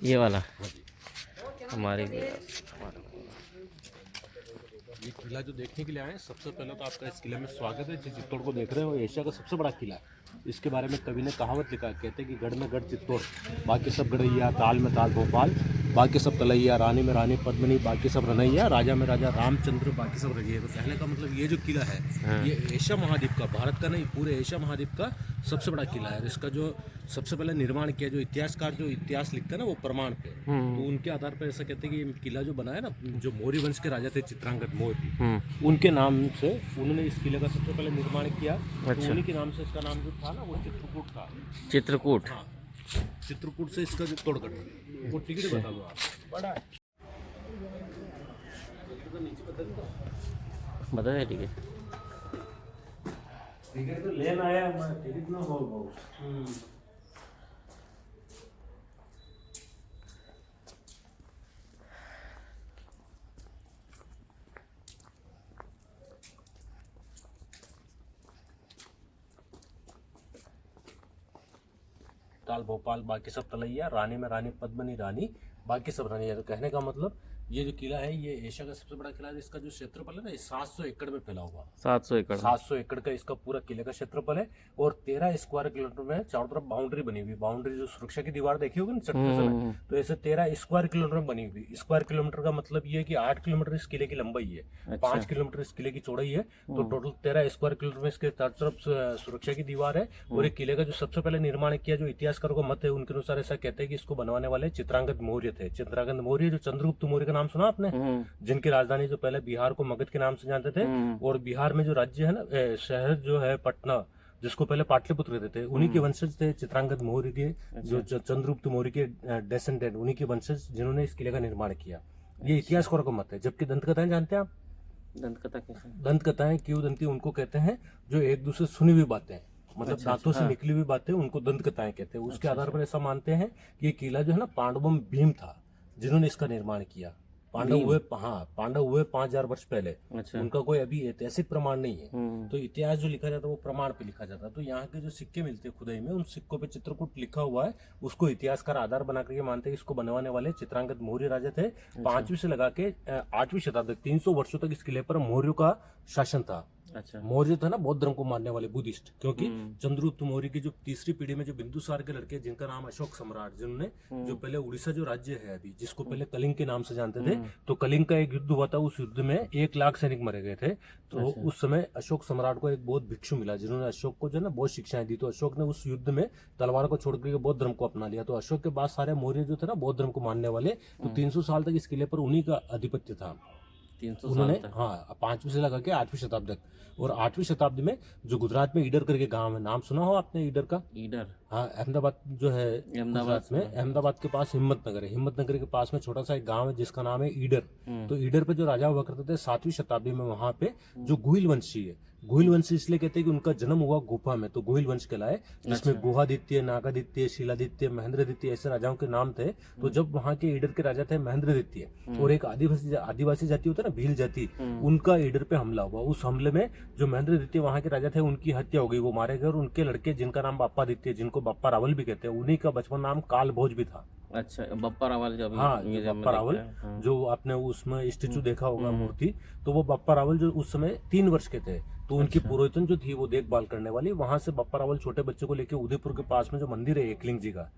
ये वाला हाँ जी। हमारी ये किला जो देखने के लिए आए हैं, सबसे पहले तो आपका इस किले में स्वागत है। जिस चित्तौड़ को देख रहे हो, एशिया का सबसे बड़ा किला है। इसके बारे में कवि ने कहावत लिखा, कहते हैं कि गढ़ में गढ़ चित्तौड़, बाकी सब गढ़ैया, ताल में ताल भोपाल, बाकी सब तलैया, रानी में रानी पद्मिनी, बाकी सब रनैया, राजा में राजा रामचंद्र, बाकी सब रजिया। तो कहने का मतलब ये जो किला है, ये एशिया महाद्वीप का, भारत का नहीं पूरे एशिया महाद्वीप का सबसे बड़ा किला है। और इसका जो सबसे पहले निर्माण किया, जो इतिहासकार जो इतिहास लिखते हैं ना, वो प्रमाण पे, तो उनके आधार पर ऐसा कहते हैं कि ये किला जो बना है ना, जो मौर्य वंश के राजा थे चित्रांगद मौर्य, उनके नाम से उन्होंने इस किले का सबसे पहले निर्माण किया। अच्छा। तो उन्हीं के नाम से इसका नाम जो था ना, वो चित्रकूट था। चित्रकूट। हाँ, चित्रकूट से इसका जो तोड़ कटा, वो टिकट बता दो आप। बड़ा बता दे ठीक है। टिकट तो लेना आया, टिकट ना हो बहुत। ताल भोपाल, बाकी सब तलैया, रानी में रानी पद्मिनी रानी, बाकी सब रानी है। तो कहने का मतलब ये जो किला है, ये एशिया का सबसे बड़ा किला है। इसका जो क्षेत्रफल है ना, ये 700 एकड़ में फैला हुआ। 700 एकड़। 700 एकड़ का इसका पूरा किले का क्षेत्रफल है। और 13 स्क्वायर किलोमीटर में चारों तरफ बाउंड्री बनी हुई। बाउंड्री जो सुरक्षा की दीवार देखी होगी ना चढ़ते समय, तो ऐसे 13 स्क्वायर किलोमीटर में बनी हुई। स्क्वायर किलोमीटर का मतलब ये है कि 8 किलोमीटर इस किले की लंबाई है, 5 किलोमीटर इस किले की चौड़ाई है। तो टोटल 13 स्क्वायर किलोमीटर में इसके चारों तरफ सुरक्षा की दीवार है। और एक किले का जो सबसे पहले निर्माण किया, जो इतिहासकारों का मत है, उनके अनुसार ऐसा कहते हैं कि इसको बनवाने वाले चित्रांगद मौर्य थे। चित्रांगद मौर्य, जो चंद्रगुप्त मौर्य का नाम सुना आपने, जिनकी राजधानी जो पहले बिहार को मगध के नाम से जानते थे, और बिहार में जो राज्य है ना, शहर जो है पटना, जिसको पहले पाटलिपुत्र कहते थे, उन्हीं के वंशज थे चित्रांगद मौर्य के। जो चंद्रगुप्त मौर्य के डेसेंडेंट, उन्हीं के वंशज जिन्होंने इस किले का निर्माण किया। ये इतिहासकारों का मत है। जबकि दंत कथाएं जानते हैं आप? दंत कथा कैसे? दंत कथाएं क्यों दंती उनको कहते हैं, जो एक दूसरे सुनी हुई बातें, मतलब दांतों से निकली हुई बातें, उनको दंत कथाएं कहते हैं। उसके आधार पर ऐसा मानते हैं कि ये किला जो है ना, पांडवों में भीम था जिन्होंने इसका निर्माण किया। पांडव हुए 5000 वर्ष पहले। अच्छा। उनका कोई अभी ऐतिहासिक प्रमाण नहीं है। तो इतिहास जो लिखा जाता है वो प्रमाण पे लिखा जाता है। तो यहाँ के जो सिक्के मिलते हैं खुदाई में, उन सिक्कों पे चित्रकूट लिखा हुआ है। उसको इतिहासकार आधार बना करके मानते हैं। इसको बनवाने वाले चित्रांगद मौर्य राजा थे। 5वीं से लगा के 8वीं शताब्दी, 300 वर्षों तक इस किले पर मौर्यों का शासन था। अच्छा। मौर्य था ना, बौद्ध धर्म को मानने वाले बुद्धिस्ट। क्योंकि चंद्रगुप्त मौर्य की जो तीसरी पीढ़ी में जो बिंदुसार के लड़के, जिनका नाम अशोक सम्राट, जिन्होंने जो पहले उड़ीसा जो राज्य है अभी, जिसको पहले कलिंग के नाम से जानते थे, तो कलिंग का एक युद्ध हुआ था। उस युद्ध में 1 लाख सैनिक मारे गए थे। तो उस समय अशोक सम्राट को एक बौद्ध भिक्षु मिला, जिन्होंने अशोक को जो है ना बहुत शिक्षाएं दी। तो अशोक ने उस युद्ध में तलवार को छोड़ करके बौद्ध धर्म को अपना लिया। तो अशोक के बाद सारे मौर्य जो थे ना बौद्ध धर्म को मानने वाले, तो 300 साल तक इस किले पर उन्हीं का आधिपत्य था। 300 उन्होंने, साल तक। हाँ, 5वीं से लगा के 8वीं शताब्दी तक। और 8वीं शताब्दी में जो गुजरात में ईडर करके गांव है, नाम सुना हो आपने ईडर का? ईडर। हाँ, अहमदाबाद जो है, गुजरात में अहमदाबाद के पास हिम्मतनगर है। हिम्मतनगर के पास में छोटा सा एक गांव है जिसका नाम है ईडर। तो ईडर पे जो राजा हुआ करते थे 7वीं शताब्दी में, वहां पे जो गुहिल वंशी है, गुहिल वंश इसलिए कहते हैं कि उनका जन्म हुआ गुफा में, तो गुहिल वंश कहलाए। जिसमें गुहादित्य, नागादित्य, शीलादित्य, महेंद्रदित्य ऐसे राजाओं के नाम थे। तो जब वहां के ईडर के राजा थे महेंद्रदित्य, और एक आदिवासी जाति होता है ना, भील जाति, उनका ईडर पे हमला हुआ। उस हमले में जो महेंद्रदित्य वहां के राजा थे, उनकी हत्या हो गई, वो मारे गए। और उनके लड़के, जिनका नाम बप्पादित्य, जिनको बप्पा रावल भी कहते हैं, उन्हीं का बचपन नाम काल भोज भी था। अच्छा, बप्पा रावल जो हाँ, बप्पा रावल, जो आपने उसमें स्टेचू देखा होगा, मूर्ति, तो वो बप्पा रावल जो उस समय 3 वर्ष के थे। तो उनकी पुरोहितन जो थी वो देखभाल करने वाली, वहां से बप्पा रावल छोटे बच्चे को लेके उदयपुर के पास में जो मंदिर है एकलिंग जी का,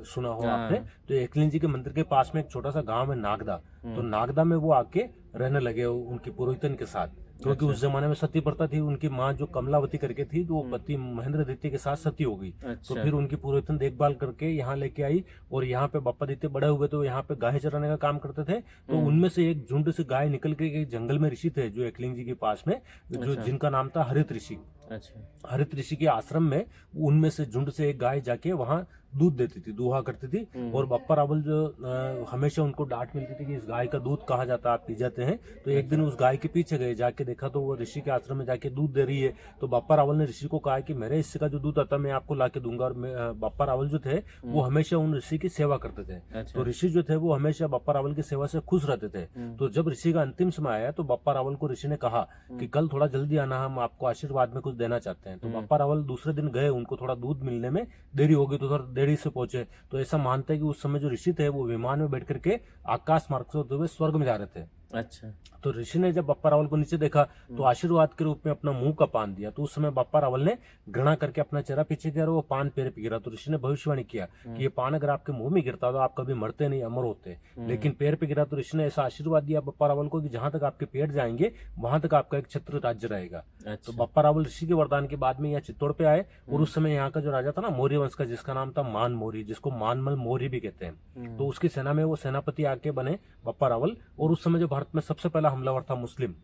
सुना हो आपने, तो एकलिंग जी के मंदिर के पास में एक छोटा सा गांव है नागदा। तो नागदा में वो आके रहने लगे उनकी पुरोहितन के साथ। क्योंकि उस जमाने में सती प्रथा थी। उनकी माँ जो कमलावती करके थी, तो वो पति महेंद्रदित्य के साथ सती हो गई। तो फिर उनकी पुरोहितन देखभाल करके यहाँ लेके आई। और यहाँ पे बप्पादित्य बड़े हुए, तो यहाँ पे गाय चराने का काम करते थे। तो उनमें से एक झुंड से गाय निकल के एक जंगल में ऋषि थे जो एकलिंग जी के पास में, जो जिनका नाम था हरित ऋषि। अच्छा। हरित ऋषि के आश्रम में उनमें से झुंड से एक गाय जाके वहां दूध देती थी, दुहा करती थी। और बप्पा रावल जो हमेशा उनको डांट मिलती थी कि इस गाय का दूध कहाँ जाता है, आप पी जाते हैं। तो एक दिन उस गाय के पीछे गए, जाके देखा तो वो ऋषि के आश्रम में जाके दूध दे रही है। तो बप्पा रावल ने ऋषि को कहा कि मेरे हिस्से का जो दूध आता है मैं आपको ला के दूंगा। और बप्पा रावल जो थे वो हमेशा उन ऋषि की सेवा करते थे। तो ऋषि जो थे वो हमेशा बप्पा रावल की सेवा से खुश रहते थे। तो जब ऋषि का अंतिम समय आया, तो बप्पा रावल को ऋषि ने कहा कि कल थोड़ा जल्दी आना, हम आपको आशीर्वाद में कुछ देना चाहते हैं। तो बप्पा रावल दूसरे दिन गए, उनको थोड़ा दूध मिलने में देरी हो गई, तो उधर देरी से पहुंचे। तो ऐसा मानते हैं कि उस समय जो ऋषि थे वो विमान में बैठ करके आकाश मार्ग से होते हुए स्वर्ग में जा रहे थे। अच्छा। तो ऋषि ने जब बप्पा रावल को नीचे देखा तो आशीर्वाद के रूप में अपना मुंह का पान दिया। तो उस समय बप्पा रावल ने घृणा करके अपना चेहरा पीछे किया और वो पान पैर पे गिरा। तो ऋषि ने भविष्यवाणी किया कि ये पान अगर आपके मुंह में गिरता तो आप कभी मरते नहीं, अमर होते, लेकिन पैर पे गिरा। तो ऋषि ने ऐसा आशीर्वाद दिया बप्पा रावल को कि जहां तक आपके पैर जाएंगे वहां तक आपका एक छत्र राज्य रहेगा। तो बप्पा रावल ऋषि के वरदान के बाद में यहाँ चित्तौड़ पे आए और उस समय यहाँ का जो राजा था ना मौर्य वंश का, जिसका नाम था मान मौर्य, जिसको मानमल मौर्य भी कहते हैं, तो उसकी सेना में वो सेनापति आके बने बप्पा रावल। और उस समय जो भारत में सबसे पहला हमलावर था मुस्लिम,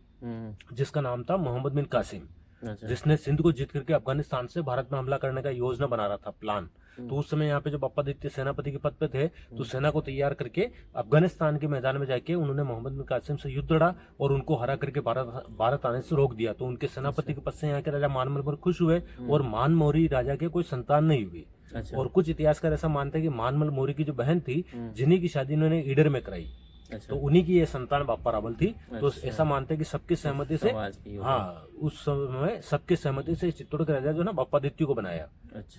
जिसका नाम था मोहम्मद बिन कासिम, जिसने सिंध को जीत करके अफगानिस्तान से भारत में हमला करने का योजना बना रहा था, प्लान। तो उस समय यहाँ पे जो बप्पादित्य सेनापति के पद पे थे, तो सेना को तैयार करके अफगानिस्तान के मैदान में जाके उन्होंने मोहम्मद बिन कासिम से युद्ध लड़ा और उनको हरा करके भारत आने से रोक दिया। तो उनके सेनापति के पद से यहाँ के राजा मानमल पर खुश हुए और मान मौर्य राजा के कोई संतान नहीं हुई। और कुछ इतिहासकार ऐसा मानते हैं कि मानमल मौर्य की जो बहन थी, जिन्हीं की शादी इन्होंने ईडर में कराई, तो उन्हीं की ये संतान बप्पा रावल थी। तो ऐसा मानते हैं कि सबकी सहमति से, हाँ, उस समय सबकी सहमति से चित्तौड़ के राजा जो ना बप्पादित्य को बनाया।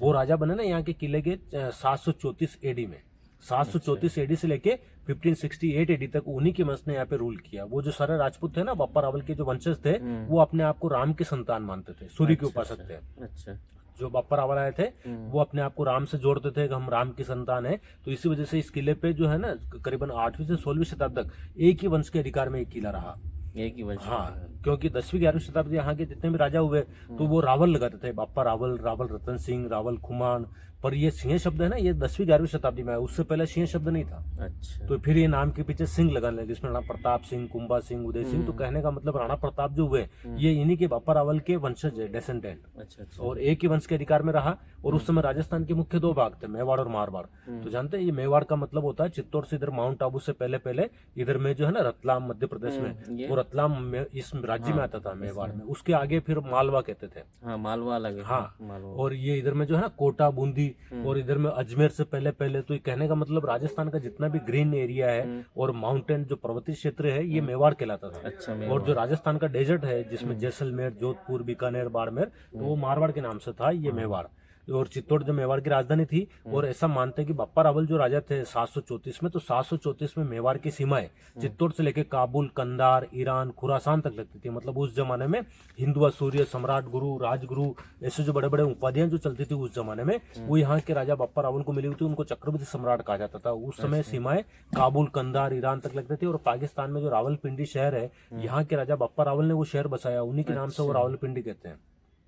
वो राजा बने ना यहाँ के किले के 734 एडी में। 734 एडी से लेके 1568 एडी तक उन्हीं के वंश ने यहाँ पे रूल किया। वो जो सारे राजपूत थे ना, बप्पा रावल के जो वंशज थे, वो अपने आप को राम के संतान मानते थे, सूर्य के उपासक थे। अच्छा। जो बप्पा रावल आए थे वो अपने आप को राम से जोड़ते थे कि हम राम की संतान है। तो इसी वजह से इस किले पे जो है ना करीबन 8वीं से 16वीं शताब्दी तक एक ही वंश के अधिकार में एक किला रहा। एक ही वंश, हाँ, क्योंकि 10वीं 11वीं शताब्दी यहाँ के जितने भी राजा हुए तो वो रावल लगाते थे, बप्पा रावल, रावल रतन सिंह, रावल खुमान। पर ये सिंह शब्द है ना, ये 10वीं 11वीं शताब्दी में आया, उससे पहले सिंह शब्द नहीं था। अच्छा। तो फिर ये नाम के पीछे सिंह लगाने लगे, जिसमें राणा प्रताप सिंह, कुंभा सिंह, उदय सिंह। तो कहने का मतलब राणा प्रताप जो हुए ये इन्हीं के बप्पा रावल के वंशज है, डेसेंडेंट। अच्छा। और एक ही वंश के अधिकार में रहा। और उस समय राजस्थान के मुख्य 2 भाग थे, मेवाड़ और मारवाड़। तो जानते हैं ये मेवाड़ का मतलब होता है चित्तौड़ से इधर माउंट आबू से पहले इधर में जो है ना रतलाम मध्य प्रदेश में, वो रतलाम में इस राज्य में आता था, मेवाड़ में। उसके आगे फिर मालवा कहते थे। हाँ, मालवा लगे। हाँ, मालवा। और ये इधर में जो है ना कोटा, बूंदी, और इधर में अजमेर से पहले। तो ये कहने का मतलब राजस्थान का जितना भी ग्रीन एरिया है और माउंटेन जो पर्वतीय क्षेत्र है, ये मेवाड़ कहलाता था। अच्छा। और जो राजस्थान का डेजर्ट है जिसमें जैसलमेर, जोधपुर, बीकानेर, बाड़मेर, तो वो मारवाड़ के नाम से था ये मेवाड़। और चित्तौड़ जो मेवाड़ की राजधानी थी। और ऐसा मानते हैं कि बप्पा रावल जो राजा थे 734 में, तो 734 में मेवाड़ की सीमाएं चित्तौड़ से लेकर काबुल, कंधार, ईरान, खुरासान तक लगती थी। मतलब उस जमाने में हिंदुआ सूर्य, सम्राट गुरु, राजगुरु, ऐसे जो बड़े बड़े उपाधियां जो चलती थी उस जमाने में, वो यहाँ के राजा बप्पा रावल को मिली हुई थी। उनको चक्रवर्ती सम्राट कहा जाता था। उस समय सीमाएं काबुल, कंधार, ईरान तक लगती थी। और पाकिस्तान में जो रावलपिंडी शहर है, यहाँ के राजा बप्पा रावल ने वो शहर बसाया, उन्हीं के नाम से वो रावलपिंडी कहते हैं।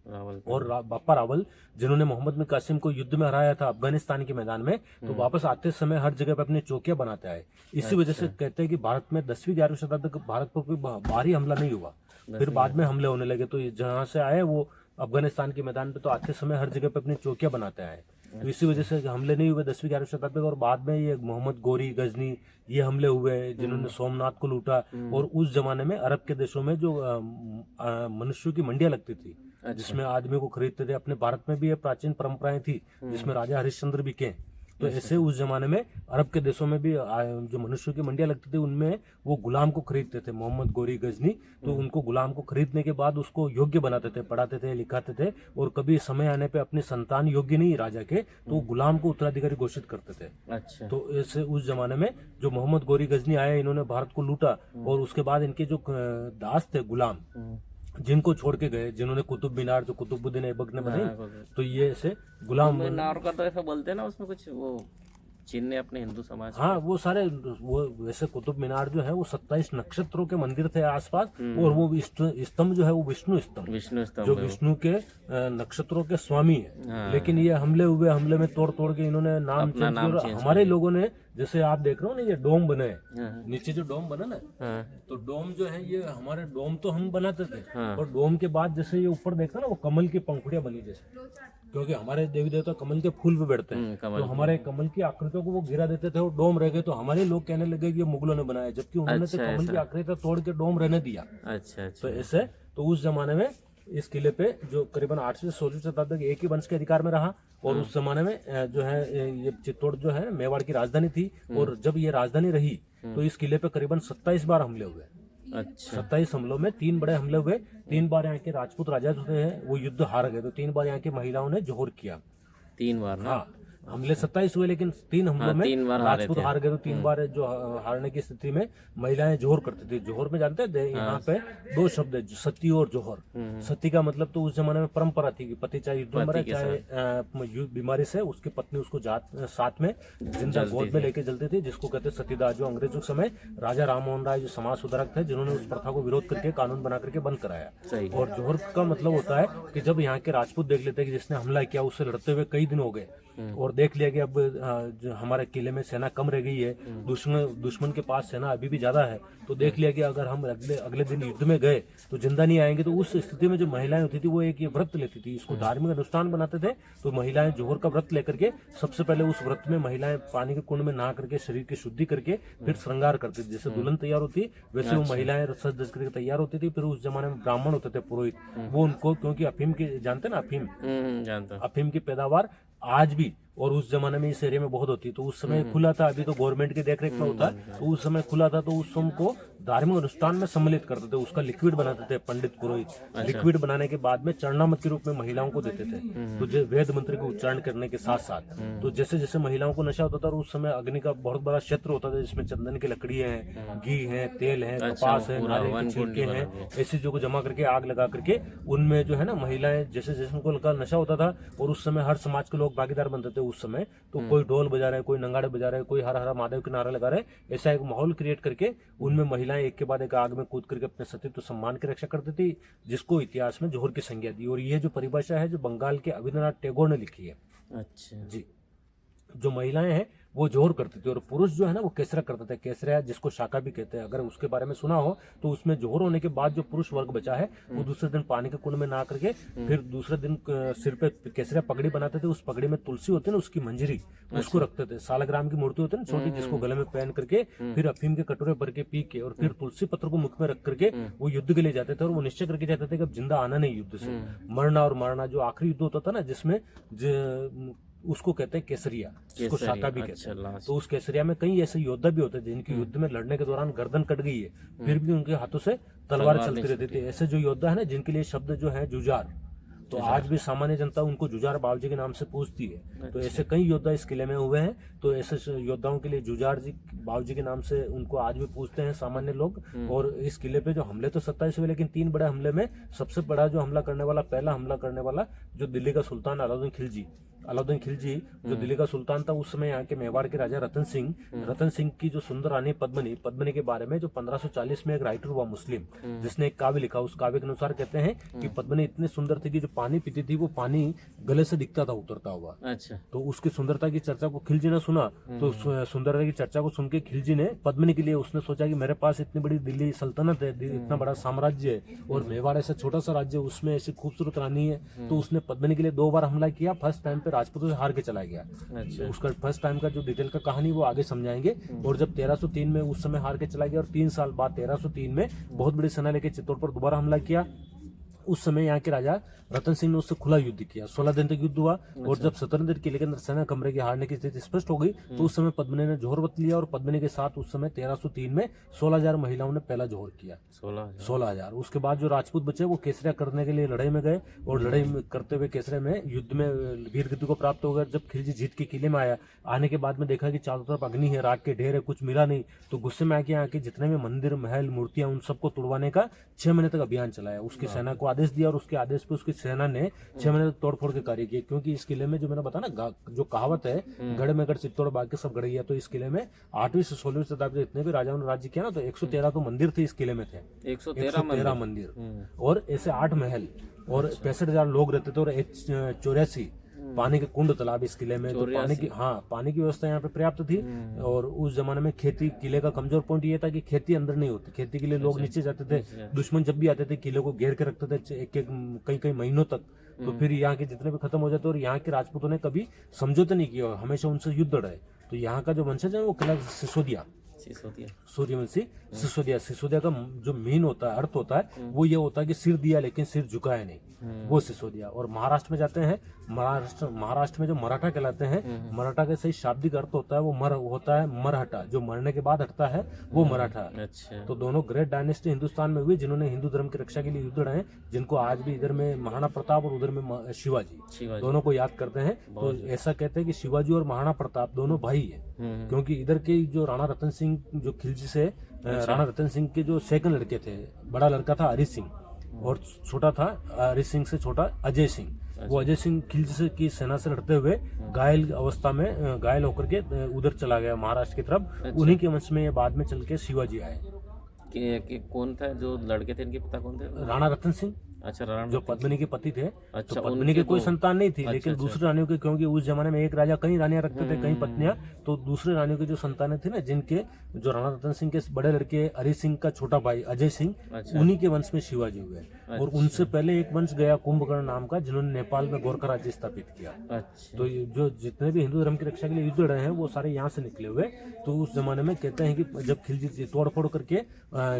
और बप्पा रावल जिन्होंने मोहम्मद बिन कासिम को युद्ध में हराया था अफगानिस्तान के मैदान में, तो वापस आते समय हर जगह पे अपनी चौकियां बनाते आए। इसी वजह से कहते हैं कि भारत में 10वीं 11वीं शताब्दी तक भारत पर कोई बाहरी हमला नहीं हुआ। फिर बाद में हमले होने लगे। तो जहां से आए वो अफगानिस्तान के मैदान पे, तो आते समय हर जगह पे अपनी चौकियां बनाते आए। तो इसी वजह से हमले नहीं हुए 10वीं 11वीं शताब्दी। और बाद में ये मोहम्मद गोरी, गजनी, ये हमले हुए जिन्होंने सोमनाथ को लूटा। और उस जमाने में अरब के देशों में जो मनुष्यों की मंडियां लगती थी, जिसमें आदमी को खरीदते थे। अपने भारत में भी ये प्राचीन परंपराएं थी जिसमें राजा हरिश्चंद्र बिके। तो ऐसे उस जमाने में अरब के देशों में भी जो मनुष्यों की मंडियां लगती थी, उनमें वो गुलाम को खरीदते थे, मोहम्मद गोरी, गजनी। तो उनको गुलाम को खरीदने के बाद उसको योग्य बनाते थे, पढ़ाते थे, लिखाते थे। और कभी समय आने पे अपनी संतान योग्य नहीं राजा के, तो गुलाम को उत्तराधिकारी घोषित करते थे। अच्छा। तो ऐसे उस जमाने में जो मोहम्मद गोरी, गजनी आए, इन्होंने भारत को लूटा। और उसके बाद इनके जो दास थे, गुलाम, जिनको छोड़ के गए, जिन्होंने कुतुब मीनार जो कुतुबुद्दीन ऐबक ने बनाई, तो ये ऐसे गुलाम मीनार का तो ऐसा बोलते हैं ना, उसमें कुछ वो चिन्ह है अपने हिंदू समाज। हाँ, वो सारे वो वैसे कुतुब मीनार जो है वो 27 नक्षत्रों के मंदिर थे आसपास। और वो स्तंभ जो है वो विष्णु स्तंभ, जो विष्णु के नक्षत्रों के स्वामी है। हाँ। लेकिन ये हमले में तोड़ के इन्होंने नाम चेंज। हमारे लोगों ने, जैसे आप देख रहे हो ना, ये डोम बने, नीचे जो डोम बना ना, तो डोम जो है ये हमारे डोम तो हम बनाते थे। और डोम के बाद जैसे ये ऊपर देखते ना, वो कमल की पंखुड़ियां बनी जैसे, क्योंकि हमारे देवी देवता कमल के फूल पे बैठते हैं। तो हमारे कमल की आकृतियों को वो गिरा देते थे और डोम रह गए। तो हमारे लोग कहने लगे कि ये मुगलों ने बनाया, जबकि उन्होंने तो कमल की आकृति तोड़ के डोम रहने दिया। अच्छा। तो ऐसे तो उस जमाने में इस किले पे जो करीबन 8वीं से 16वीं शताब्दी तक एक ही वंश के अधिकार में रहा। और उस जमाने में जो है ये चित्तौड़ जो है मेवाड़ की राजधानी थी। और जब ये राजधानी रही तो इस किले पे करीबन 27 बार हमले हुए। अच्छा। 27 हमलों में 3 बड़े हमले हुए। 3 बार यहाँ के राजपूत राजा जो थे वो युद्ध हार गए। तो 3 बार यहाँ की महिलाओं ने जोहर किया। 3 बार? हाँ। हमले 27 हुए, लेकिन 3 हमलों हाँ, में 3 बार हारे राजपूत थे। हार गए। तो 3 बार जो हारने की स्थिति में महिलाएं जोहर करती थी। जोहर में जानते थे यहाँ पे 2 शब्द है, सती और जोहर। सती का मतलब तो उस जमाने में परंपरा थी कि पति चाहे युद्ध में मरे, के चाहे बीमारी से, उसकी पत्नी उसको साथ में जिंदा गोद में लेके चलती थी, जिसको कहते सतीदाह। जो अंग्रेजों के समय राजा राम मोहन राय जो समाज सुधारक थे, जिन्होंने उस प्रथा को विरोध करके कानून बना करके बंद कराया। सही। और जोहर का मतलब होता है कि जब यहाँ के राजपूत देख लेते हैं कि जिसने हमला किया उससे लड़ते हुए कई दिन हो गए, और देख लिया कि अब जो हमारे किले में सेना कम रह गई है, दुश्मन के पास सेना अभी भी ज्यादा है, तो देख लिया कि अगर हम अगले दिन युद्ध में गए तो जिंदा नहीं आएंगे। तो उस स्थिति में जो महिलाएं होती थी वो एक ये व्रत लेती थी, इसको धार्मिक अनुष्ठान बनाते थे। तो महिलाएं जोहर का व्रत लेकर के सबसे पहले उस व्रत में महिलाएं पानी के कुंड में नहा करके शरीर की शुद्धि करके फिर श्रृंगार करती थी। जैसे दुल्हन तैयार होती वैसे वो महिलाएं सज धज करके तैयार होती थी। फिर उस जमाने में ब्राह्मण होते थे, पुरोहित, वो उनको, क्योंकि अफीम की जानते ना, अफीम जानता हूँ। अफीम की पैदावार आज भी और उस जमाने में इस एरिया में बहुत होती, तो उस समय खुला था। अभी तो गवर्नमेंट की देखरेख में होता है, तो उस समय खुला था। तो उस समय को धार्मिक अनुष्ठान में सम्मिलित करते थे, उसका लिक्विड बनाते थे पंडित पुरोहित। लिक्विड बनाने के बाद में चरणामत के रूप में महिलाओं को देते थे, तो जो वेद मंत्र को उच्चारण करने के साथ साथ, तो जैसे जैसे महिलाओं को नशा होता था, और उस समय अग्नि का बहुत बड़ा क्षेत्र होता था, जिसमें चंदन की लकड़ी है, घी है, तेल है, कपास है, नारियल के छिलके हैं, ऐसी चीजों को जमा करके आग लगा करके उनमें जो है ना महिलाएं, जैसे जैसे उनको उनका नशा होता था, और उस समय हर समाज के लोग भागीदार बनते थे उस समय। तो कोई ढोल बजा रहा है, कोई नगाड़े बजा रहा है, कोई हर हर महादेव के नारा लगा रहे, ऐसा एक माहौल क्रिएट करके उनमें महिलाएं एक के बाद एक आग में कूद करके अपने सतीत्व सम्मान की रक्षा करती थी, जिसको इतिहास में जोहर की संज्ञा दी। और ये जो परिभाषा है जो बंगाल के अविन्द्रनाथ टैगोर ने लिखी है। अच्छा जी, जो महिलाएं हैं वो जोहर करती थी, और पुरुष जो है ना वो केसरा करते थे। केसरा जिसको शाका भी कहते हैं, अगर उसके बारे में सुना हो तो उसमें जोहर होने के बाद जो पुरुष वर्ग बचा है वो दूसरे दिन पानी के कुंड में नहा करके फिर दूसरे दिन सिर पे केसरा पगड़ी बनाते थे। उस पगड़ी में तुलसी होती है ना, उसकी मंजरी, उसको रखते थे। सालग्राम की मूर्ति होती है ना छोटी, जिसको गले में पहन करके फिर अफीम के कटोरे भर के पी के और फिर तुलसी पत्र को मुख में रख करके वो युद्ध के लिए जाते थे। और वो निश्चय करके जाते थे कि अब जिंदा आना नहीं युद्ध से, मरना और मारना। जो आखिरी युद्ध होता था ना, जिसमें उसको कहते हैं केसरिया, जिसको शाका भी कहते हैं। तो उस केसरिया में कई ऐसे योद्धा भी होते हैं जिनकी युद्ध में लड़ने के दौरान गर्दन कट गई है, फिर भी उनके हाथों से तलवार चलती रहती थी। ऐसे जो योद्धा है ना, जिनके लिए शब्द जो है जुजार, तो आज भी सामान्य जनता उनको जुजार बाबूजी के नाम से पूछती है। तो ऐसे कई योद्धा इस किले में हुए हैं, तो ऐसे योद्धाओं के लिए जुजार जी बाबूजी के नाम से उनको आज भी पूछते हैं सामान्य लोग। और इस किले पे जो हमले तो 27 हुए, लेकिन 3 बड़े हमले में सबसे बड़ा जो हमला करने वाला, पहला हमला करने वाला जो दिल्ली का सुल्तान अलाउद्दीन खिलजी जो दिल्ली का सुल्तान था, उस समय यहाँ के मेवाड़ के राजा रतन सिंह की जो सुंदर रानी पद्मिनी के बारे में जो 1540 में एक राइटर हुआ मुस्लिम, जिसने एक काव्य लिखा। उस काव्य के अनुसार कहते हैं कि पद्मिनी इतनी सुंदर थी कि जो पानी पीती थी वो पानी गले से दिखता था उतरता हुआ। अच्छा। तो उसकी सुंदरता की चर्चा को खिलजी ने सुना, तो सुंदरता की चर्चा को सुन के खिलजी ने पद्मिनी के लिए उसने सोचा कि मेरे पास इतनी बड़ी दिल्ली सल्तनत है, इतना बड़ा साम्राज्य है, और मेवाड़ ऐसा छोटा सा राज्य, उसमें ऐसी खूबसूरत रानी है। तो उसने पद्मिनी के लिए 2 बार हमला किया। फर्स्ट टाइम पे राजपूतों से हार के चला गया। अच्छा। उसका फर्स्ट टाइम का जो डिटेल का कहानी वो आगे समझाएंगे। और जब 1303 में उस समय हार के चला गया, और 3 साल बाद 1303 में बहुत बड़ी सेना लेके चित्तौड़ पर दोबारा हमला किया। उस समय यहाँ के राजा रतन सिंह ने उससे खुला युद्ध किया। 16 दिन तक युद्ध हुआ। और जब 17 दिन किले के अंदर सेना कमरे की हारने की स्थिति स्पष्ट हो गई, तो उस समय पद्मिनी ने जोहर व्रत लिया। और पद्मिनी के साथ उस समय 1303 में 16,000 महिलाओं ने पहला जोहर किया। 16,000। उसके बाद जो राजपूत बचे वो केसरिया करने के लिए लड़ाई में गए, और लड़ाई करते हुए केसरिया में युद्ध में वीर गति को प्राप्त हो गया। जब खिलजी जीत के किले में आया, आने के बाद में देखा कि चारों तरफ अग्नि है, राख के ढेर है, कुछ मिला नहीं, तो गुस्से में आके यहाँ के जितने भी मंदिर, महल, मूर्तियां, उन सबको तुड़वाने का 6 महीने तक अभियान चलाया। उसकी सेना को आदेश दिया, और उसके आदेश पे उसकी सेना ने 6 महीने तक तोड़फोड़ के कार्य किए। क्योंकि इस किले में जो मैंने बताया ना, जो कहावत है गढ़ में गढ़ चित्तौड़ बाकी सब गढ़ है, तो इस किले में 8वीं से 16वीं शताब्दी जितने भी राजाओं ने राज्य किया ना, तो 113 तो मंदिर थे इस किले में थे। 113 मंदिर, और ऐसे 8 महल, और 65,000 लोग रहते थे, और 84 पानी के कुंड तालाब इस किले में। तो पानी की व्यवस्था यहाँ पे पर्याप्त थी। और उस जमाने में खेती, किले का कमजोर पॉइंट ये था कि खेती अंदर नहीं होती। खेती के लिए लोग नीचे जाते थे। दुश्मन जब भी आते थे किले को घेर के रखते थे कई महीनों तक। तो फिर यहाँ के जितने भी खत्म हो जाते, और यहाँ के राजपूतों ने कभी समझौते नहीं किया, हमेशा उनसे युद्ध लड़े। तो यहाँ का जो वंशज है वो किला सिसोदिया, सिसोदिया। सूर्यवंशी सिसोदिया। सिसोदिया का जो मेन होता है, अर्थ होता है वो ये होता है कि सिर दिया लेकिन सिर झुकाया नहीं, वो सिसोदिया। और महाराष्ट्र में जाते हैं, महाराष्ट्र में जो मराठा कहलाते हैं, मराठा का सही शाब्दिक अर्थ होता है वो होता है मरहटा, जो मरने के बाद हटता है वो मराठा। अच्छा। तो दोनों ग्रेट डायनेस्टी हिंदुस्तान में हुई जिन्होंने हिंदू धर्म की रक्षा के लिए युद्ध लड़े हैं, जिनको आज भी इधर में महाराणा प्रताप और उधर में शिवाजी दोनों को याद करते हैं। तो ऐसा कहते हैं कि शिवाजी और महाराणा प्रताप दोनों भाई हैं, क्योंकि इधर के जो राणा रतन सिंह जो खिलजी से राणा रतन सिंह के जो सेकंड लड़के थे, बड़ा लड़का था हरि सिंह और छोटा था हरि सिंह से छोटा अजय सिंह। वो अजय सिंह खिलजी की सेना से लड़ते हुए घायल अवस्था में घायल होकर के उधर चला गया महाराष्ट्र की तरफ। उन्हीं के वंश में ये बाद में चल के शिवाजी आए। कि कौन था जो लड़के थे, इनके पिता कौन थे? राणा रतन सिंह। अच्छा, राणा जो पद्मिनी के पति थे। अच्छा, तो पद्मिनी के कोई संतान नहीं थी, लेकिन अच्छा। दूसरे रानियों के, क्योंकि उस जमाने में एक राजा कई रानियां रखते थे, कई पत्नियां, तो दूसरे रानियों की जो संतानें थी ना, जिनके जो राणा रतन सिंह के बड़े लड़के हरि सिंह का छोटा भाई अजय सिंह, उन्हीं के वंश में शिवाजी हुए। और उनसे पहले एक वंश गया कुंभकर्ण नाम का, जिन्होंने नेपाल में गोरखा राज्य स्थापित किया। अच्छा। तो ये जो जितने भी हिंदू धर्म की रक्षा के लिए युद्ध लड़े हैं वो सारे यहाँ से निकले हुए। तो उस जमाने में कहते हैं कि जब खिलजी तोड़ फोड़ करके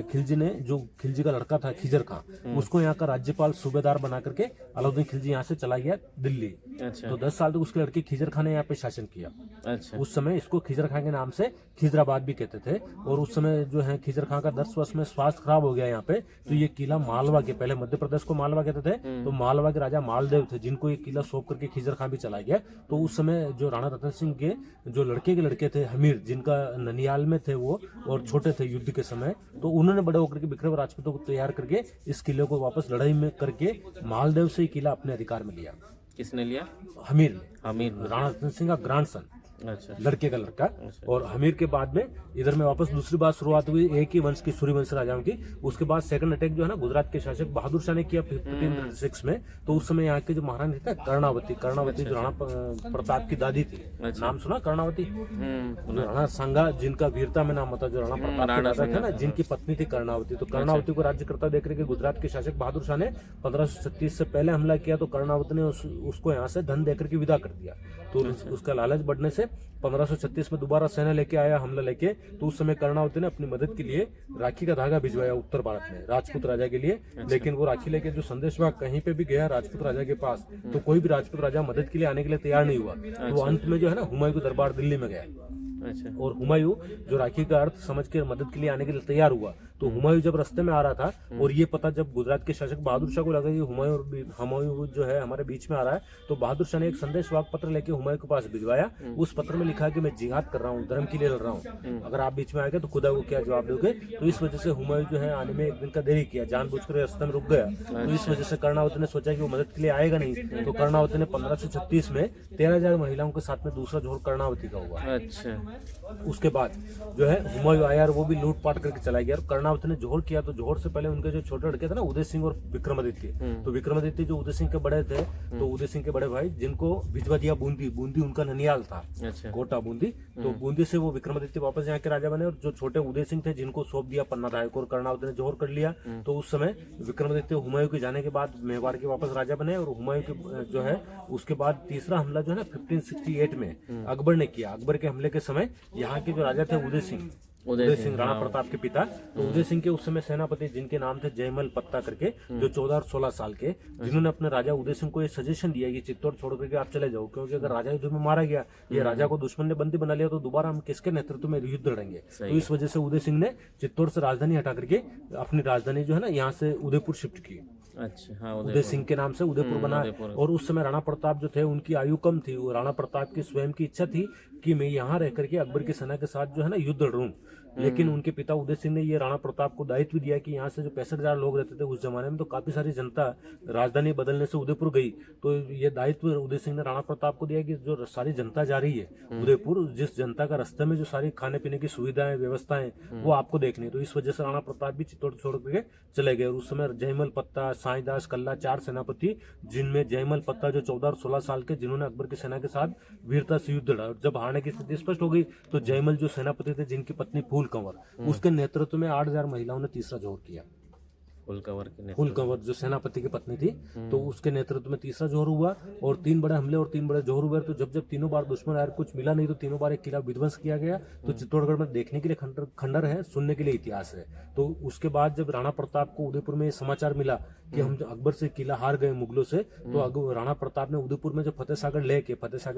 खिलजी ने, जो खिलजी का लड़का था खिजर खां, उसको यहाँ का राज्यपाल सूबेदार बना करके अलाउद्दीन खिलजी यहाँ से चला गया दिल्ली। अच्छा। तो 10 साल तक उसके लड़के खिजर खां ने यहाँ पे शासन किया। अच्छा। उस समय इसको खिजर खां के नाम से खिजराबाद भी कहते थे। और उस समय जो है खिजर खां का 10 वर्ष में स्वास्थ्य खराब हो गया यहाँ पे, तो ये किला मालवा के, पहले मध्य प्रदेश को मालवा कहते थे, तो मालवा के राजा मालदेव थे जिनको ये किला सौंप करके खिजर खां भी चला गया। तो उस समय जो राणा रतन सिंह के जो लड़के के लड़के थे हमीर, जिनका ननियाल में थे वो, और छोटे थे युद्ध के समय, तो उन्होंने बड़े होकर के विक्रम राजपूतों को तैयार करके इस किले को वापस लड़ाई में करके मालदेव से किला अपने अधिकार में लिया। किसने लिया? हमीर ने, हमीर। राणा रतन सिंह का ग्रैंडसन, अच्छा। लड़के का लड़का। और हमीर के बाद में इधर में वापस दूसरी बार शुरुआत हुई एक ही वंश की, सूर्यवंश राजाओं की। उसके बाद सेकंड अटैक जो है ना गुजरात के शासक बहादुर शाह ने किया 1536 में। तो उस समय यहाँ के जो महारानी थे कर्णावती, जो राणा प्रताप की दादी थी, नाम सुना कर्णावती? राणा सांगा, जिनका वीरता में नाम होता, जो राणा प्रताप के दादा थे ना, जिनकी पत्नी थी कर्णावती। तो कर्णावती को राज्यकर्ता देख के गुजरात के शासक बहादुर शाह ने 1536 से पहले हमला किया। तो कर्णावती ने उसको यहाँ से धन देकर के विदा कर दिया। तो उसका लालच बढ़ने से 1536 में दोबारा सेना लेके आया, हमला लेके। तो उस समय कर्णावती ने अपनी मदद के लिए राखी का धागा भिजवाया उत्तर भारत में राजपूत राजा के लिए। लेकिन वो राखी लेके जो संदेशवाहक कहीं पे भी गया राजपूत राजा के पास, तो कोई भी राजपूत राजा मदद के लिए आने के लिए तैयार नहीं हुआ। तो अंत में जो है ना हुमायूं के दरबार दिल्ली में गया। अच्छा। और हुमायूं जो राखी का अर्थ समझ के मदद के लिए आने के लिए तैयार हुआ। तो हुमायूं जब रास्ते में आ रहा था और ये पता जब गुजरात के शासक बहादुर शाह को लगा कि हुमायूं जो है हमारे बीच में आ रहा है, तो बहादुर शाह ने एक संदेशवाहक पत्र लेके हुमायूं के पास भिजवाया। उस पत्र में लिखा कि मैं जिहाद कर रहा हूँ, धर्म के लिए लड़ रहा हूँ, अगर आप बीच में आएंगे तो खुदा को क्या जवाब दोगे। तो इस वजह से हुमायूं जो है आने में एक दिन का देरी किया, जानबूझकर रास्ते में रुक गया। तो इस वजह से कर्णावती ने सोचा कि वो मदद के लिए आएगा नहीं। तो कर्णावती ने 1536 में 13,000 महिलाओं के साथ में दूसरा जोर कर्णावती का हुआ। अच्छा। उसके बाद जो है हुमायूं आया और वो भी लूटपाट करके चला गया। और कर्णावती ने जोहर किया, तो जोहर से पहले उनके जो छोटे लड़के थे ना उदय सिंह और विक्रमादित्य, तो विक्रमादित्य जो उदय सिंह के बड़े थे, तो उदय सिंह के बड़े भाई जिनको भिजवा दिया बूंदी, बूंदी उनका ननियाल था। अच्छा। कोटा बूंदी। तो बूंदी से वो विक्रमादित्य वापस यहाँ के राजा बने। और जो छोटे उदय सिंह थे जिनको सौंप दिया पन्ना धाय को, और कर्णावती ने जोहर कर लिया। तो उस समय विक्रमादित्य हुमायूं के जाने के बाद मेवाड़ के वापस राजा बने। और हुमायूं के जो है उसके बाद तीसरा हमला जो है ना 1568 में अकबर ने किया। अकबर के हमले के समय यहाँ के जो राजा थे उदय सिंह राणा प्रताप के पिता, तो उदय सिंह के उस समय सेनापति जिनके नाम थे जयमल पत्ता करके, जो 14 और 16 साल के, जिन्होंने अपने राजा उदय सिंह को ये सजेशन दिया कि चित्तौड़ छोड़ करके आप चले जाओ, क्योंकि अगर राजा युद्ध में मारा गया, ये राजा को दुश्मन ने बंदी बना लिया, तो दोबारा हम किसके नेतृत्व में युद्ध लड़ेंगे। तो इस वजह से उदय सिंह ने चित्तौड़ से राजधानी हटा करके अपनी राजधानी जो है ना यहाँ से उदयपुर शिफ्ट की। अच्छा। हाँ, उदय सिंह के नाम से उदयपुर बना। और उस समय राणा प्रताप जो थे उनकी आयु कम थी। वो राणा प्रताप की स्वयं की इच्छा थी कि मैं यहाँ रह करके अकबर की सेना के साथ जो है ना युद्ध लड़ूं। लेकिन उनके पिता उदय सिंह ने ये राणा प्रताप को दायित्व दिया कि यहाँ से जो 65,000 लोग रहते थे उस जमाने में, तो काफी सारी जनता राजधानी बदलने से उदयपुर गई। तो ये दायित्व उदय सिंह ने राणा प्रताप को दिया कि जो सारी जनता जा रही है उदयपुर, जिस जनता का रास्ते में जो सारी खाने पीने की सुविधाएं व्यवस्थाएं वो आपको देखनी है। तो इस वजह से राणा प्रताप भी चित्तौड़ छोड़ करके चले गए। और उस समय जयमल पत्ता, साईदास, कल्ला, 4 सेनापति, जिनमें जयमल पत्ता जो 14 और 16 साल के, जिन्होंने अकबर की सेना के साथ वीरता से युद्ध लड़ा। और जब हारने की स्थिति स्पष्ट हो गई तो जयमल जो सेनापति थे जिनकी पत्नी फूल कंवर, उसके नेतृत्व में 8,000 महिलाओं ने तीसरा जोर किया। फुल कवर के फुल कंवर जो सेनापति की पत्नी थी, तो उसके नेतृत्व में तीसरा जोहर हुआ और 3 बड़े हमले और 3 बड़े जोहर हुए। तो जब तीनों बार दुश्मन आए कुछ मिला नहीं, तो तीनों बार एक किला विध्वंस किया गया। तो चित्तौड़गढ़ में देखने के लिए खंडर है, सुनने के लिए इतिहास है। तो उसके बाद जब राणा प्रताप को उदयपुर में ये समाचार मिला कि हम अकबर से किला हार गए मुगलों से, तो राणा प्रताप ने उदयपुर में जो फतेह सागर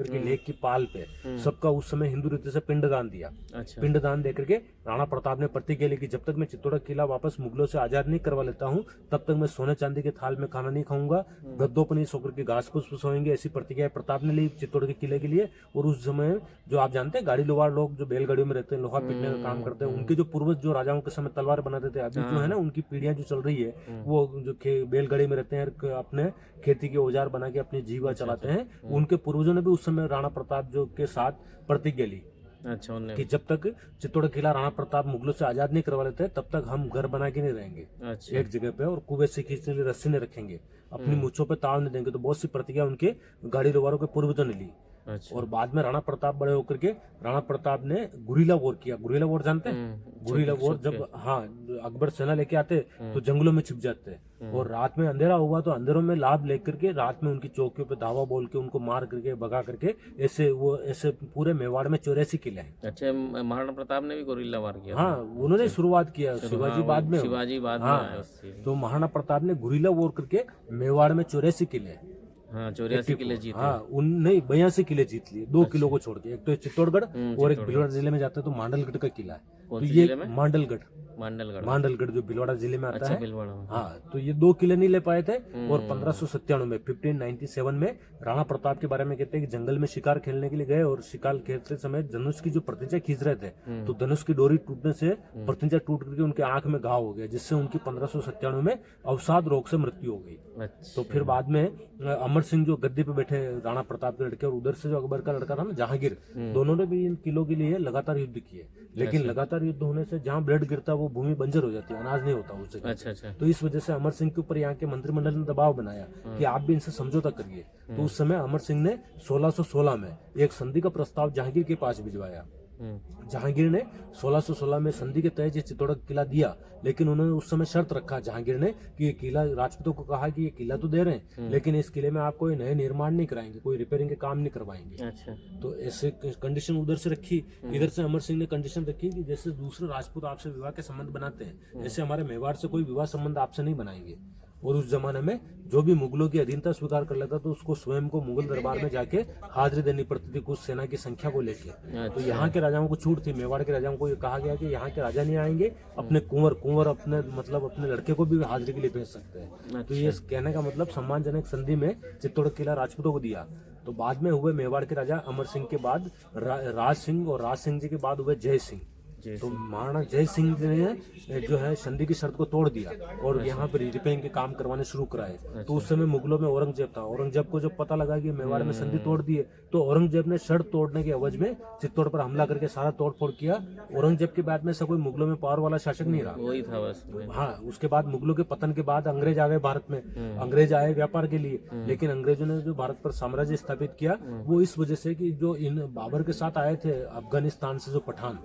के लेक की पाल पे सबका उस समय हिंदू रीति से पिंडदान दिया। अच्छा। पिंडदान देकर के राणा प्रताप ने प्रतिज्ञा ली कि जब तक मैं चित्तौड़ किला वापस मुगलों से आजाद नहीं करवा लेता हूँ, तब तक मैं सोने चांदी के थाल में खाना नहीं खाऊंगा, गद्दों पर नहीं सोकर के घास फूस सोएंगे। ऐसी प्रतिज्ञा प्रताप ने ली चित्तौड़ के किले के लिए। और उस समय जो आप जानते हैं गाड़ी लोहार लोग जो बैलगाड़ियों में रहते हैं, लोहा पीटने का काम करते हैं, उनके जो पूर्वज जो राजाओं के समय तलवार बनाते थे, अभी जो है ना उनकी पीढ़ियां जो चल रही है वो जो बैलगाड़ी में रहते हैं, अपने खेती के औजार बना के अपनी जीविका चलाते हैं, उनके पूर्वजों ने भी उस समय राणा प्रताप जो के साथ प्रतिज्ञा ली। अच्छा। कि जब तक चित्तौड़ किला राणा प्रताप मुगलों से आजाद नहीं करवा लेते तब तक हम घर बना के नहीं रहेंगे। अच्छा। एक जगह पे, और कुएं से खींचने लिए रस्सी नहीं रखेंगे, अपनी मूछों पे ताव नहीं देंगे। तो बहुत सी प्रतिज्ञा उनके गाड़ी लोहारों के पूर्वजों ने ली। अच्छा। और बाद में राणा प्रताप बड़े होकर के राणा प्रताप ने गुरीला वॉर किया। गुरीला वॉर जानते हैं? गुरीला वॉर जब अकबर सेना लेके आते तो जंगलों में छिप जाते, और रात में अंधेरा हुआ तो अंधेरों में लाभ लेकर के रात में उनकी चौकियों पे धावा बोल के उनको मार करके भगा करके ऐसे पूरे मेवाड़ में 84 किले हैं। अच्छा, महाराणा प्रताप ने भी गोरिल्ला वार किया? हाँ, उन्होंने शुरुआत किया, शिवाजी बाद में। शिवाजी बाद में आया उससे। तो महाराणा प्रताप ने गुरीला वॉर करके मेवाड़ में 84 किले, हाँ 84 किले जीते। हाँ, नहीं 82 किले जीत लिए, 2 किलो को छोड़ के। एक तो चित्तौड़गढ़ और एक भीलवाड़ा जिले में जाता है तो मांडलगढ़ का किला है। तो ये मांडलगढ़ जो भीलवाड़ा जिले में आता है। हाँ, तो ये 2 किले नहीं ले पाए थे। और 1597 में 1597 में राणा प्रताप के बारे में कहते हैं कि जंगल में शिकार खेलने के लिए गए और शिकार खेलते समय धनुष की जो प्रतिज्ञा खींच रहे थे, तो धनुष की डोरी टूटने से प्रतिज्ञा टूट करके उनके आंख में घाव हो गया, जिससे उनकी 1597 में अवसाद रोग से मृत्यु हो गई। अच्छा। तो फिर बाद में अमर सिंह जो गद्दी पे बैठे राणा प्रताप के लड़के, और उधर से जो अकबर का लड़का था ना जहांगीर, दोनों ने भी इन किलों के लिए लगातार युद्ध किए। लेकिन लगातार युद्ध होने से जहाँ ब्लड गिरता वो भूमि बंजर हो जाती है, अनाज नहीं होता उस जगह। अच्छा। तो इस वजह से अमर सिंह के ऊपर यहाँ के मंत्रिमंडल ने दबाव बनाया कि आप भी इनसे समझौता करिए। तो उस समय अमर सिंह ने 1616 में एक संधि का प्रस्ताव जहांगीर के पास भिजवाया। जहांगीर ने 1616 में संधि के तहत ये चित्तौड़ किला दिया, लेकिन उन्होंने उस समय शर्त रखा जहांगीर ने कि ये किला, राजपूतों को कहा कि ये किला तो दे रहे हैं लेकिन इस किले में आप कोई नए निर्माण नहीं कराएंगे, कोई रिपेयरिंग के काम नहीं करवाएंगे। अच्छा। तो ऐसे कंडीशन उधर से रखी। इधर से अमर सिंह ने कंडीशन रखी कि जैसे दूसरे राजपूत आपसे विवाह के संबंध बनाते हैं, ऐसे हमारे मेवाड़ से कोई विवाह संबंध आपसे नहीं बनाएंगे। और उस जमाने में जो भी मुगलों की अधीनता स्वीकार कर लेता तो उसको स्वयं को मुगल दरबार में जाके हाजिरी देनी पड़ती थी कुछ सेना की संख्या को लेकर। तो यहाँ के राजाओं को छूट थी, मेवाड़ के राजाओं को ये कहा गया कि यहाँ के राजा नहीं आएंगे, अपने कुंवर अपने मतलब अपने लड़के को भी हाजिरी के लिए भेज सकते हैं। तो ये कहने का मतलब सम्मानजनक संधि में चित्तौड़ किला राजपूतों को दिया। तो बाद में हुए मेवाड़ के राजा अमर सिंह के बाद राज सिंह, और राज सिंह जी के बाद हुए जय सिंह। तो महाराणा जय सिंह ने जो है संधि की शर्त को तोड़ दिया और यहाँ पर रिपेयरिंग के काम करवाने शुरू कराए। तो उस समय मुगलों में औरंगजेब था। औरंगजेब को जब पता लगा कि मेवाड़ में संधि तोड़ दिए, तो औरंगजेब ने शर्त तोड़ने के एवज में चित्तौड़ पर हमला करके सारा तोड़फोड़ किया। औरंगजेब के बाद में से कोई मुगलों में पावर वाला शासक नहीं रहा, वही था बस। हाँ, उसके बाद मुगलों के पतन के बाद अंग्रेज आ गए भारत में। अंग्रेज आए व्यापार के लिए, लेकिन अंग्रेजों ने जो भारत पर साम्राज्य स्थापित किया वो इस वजह से कि जो इन बाबर के साथ आए थे अफगानिस्तान से जो पठान,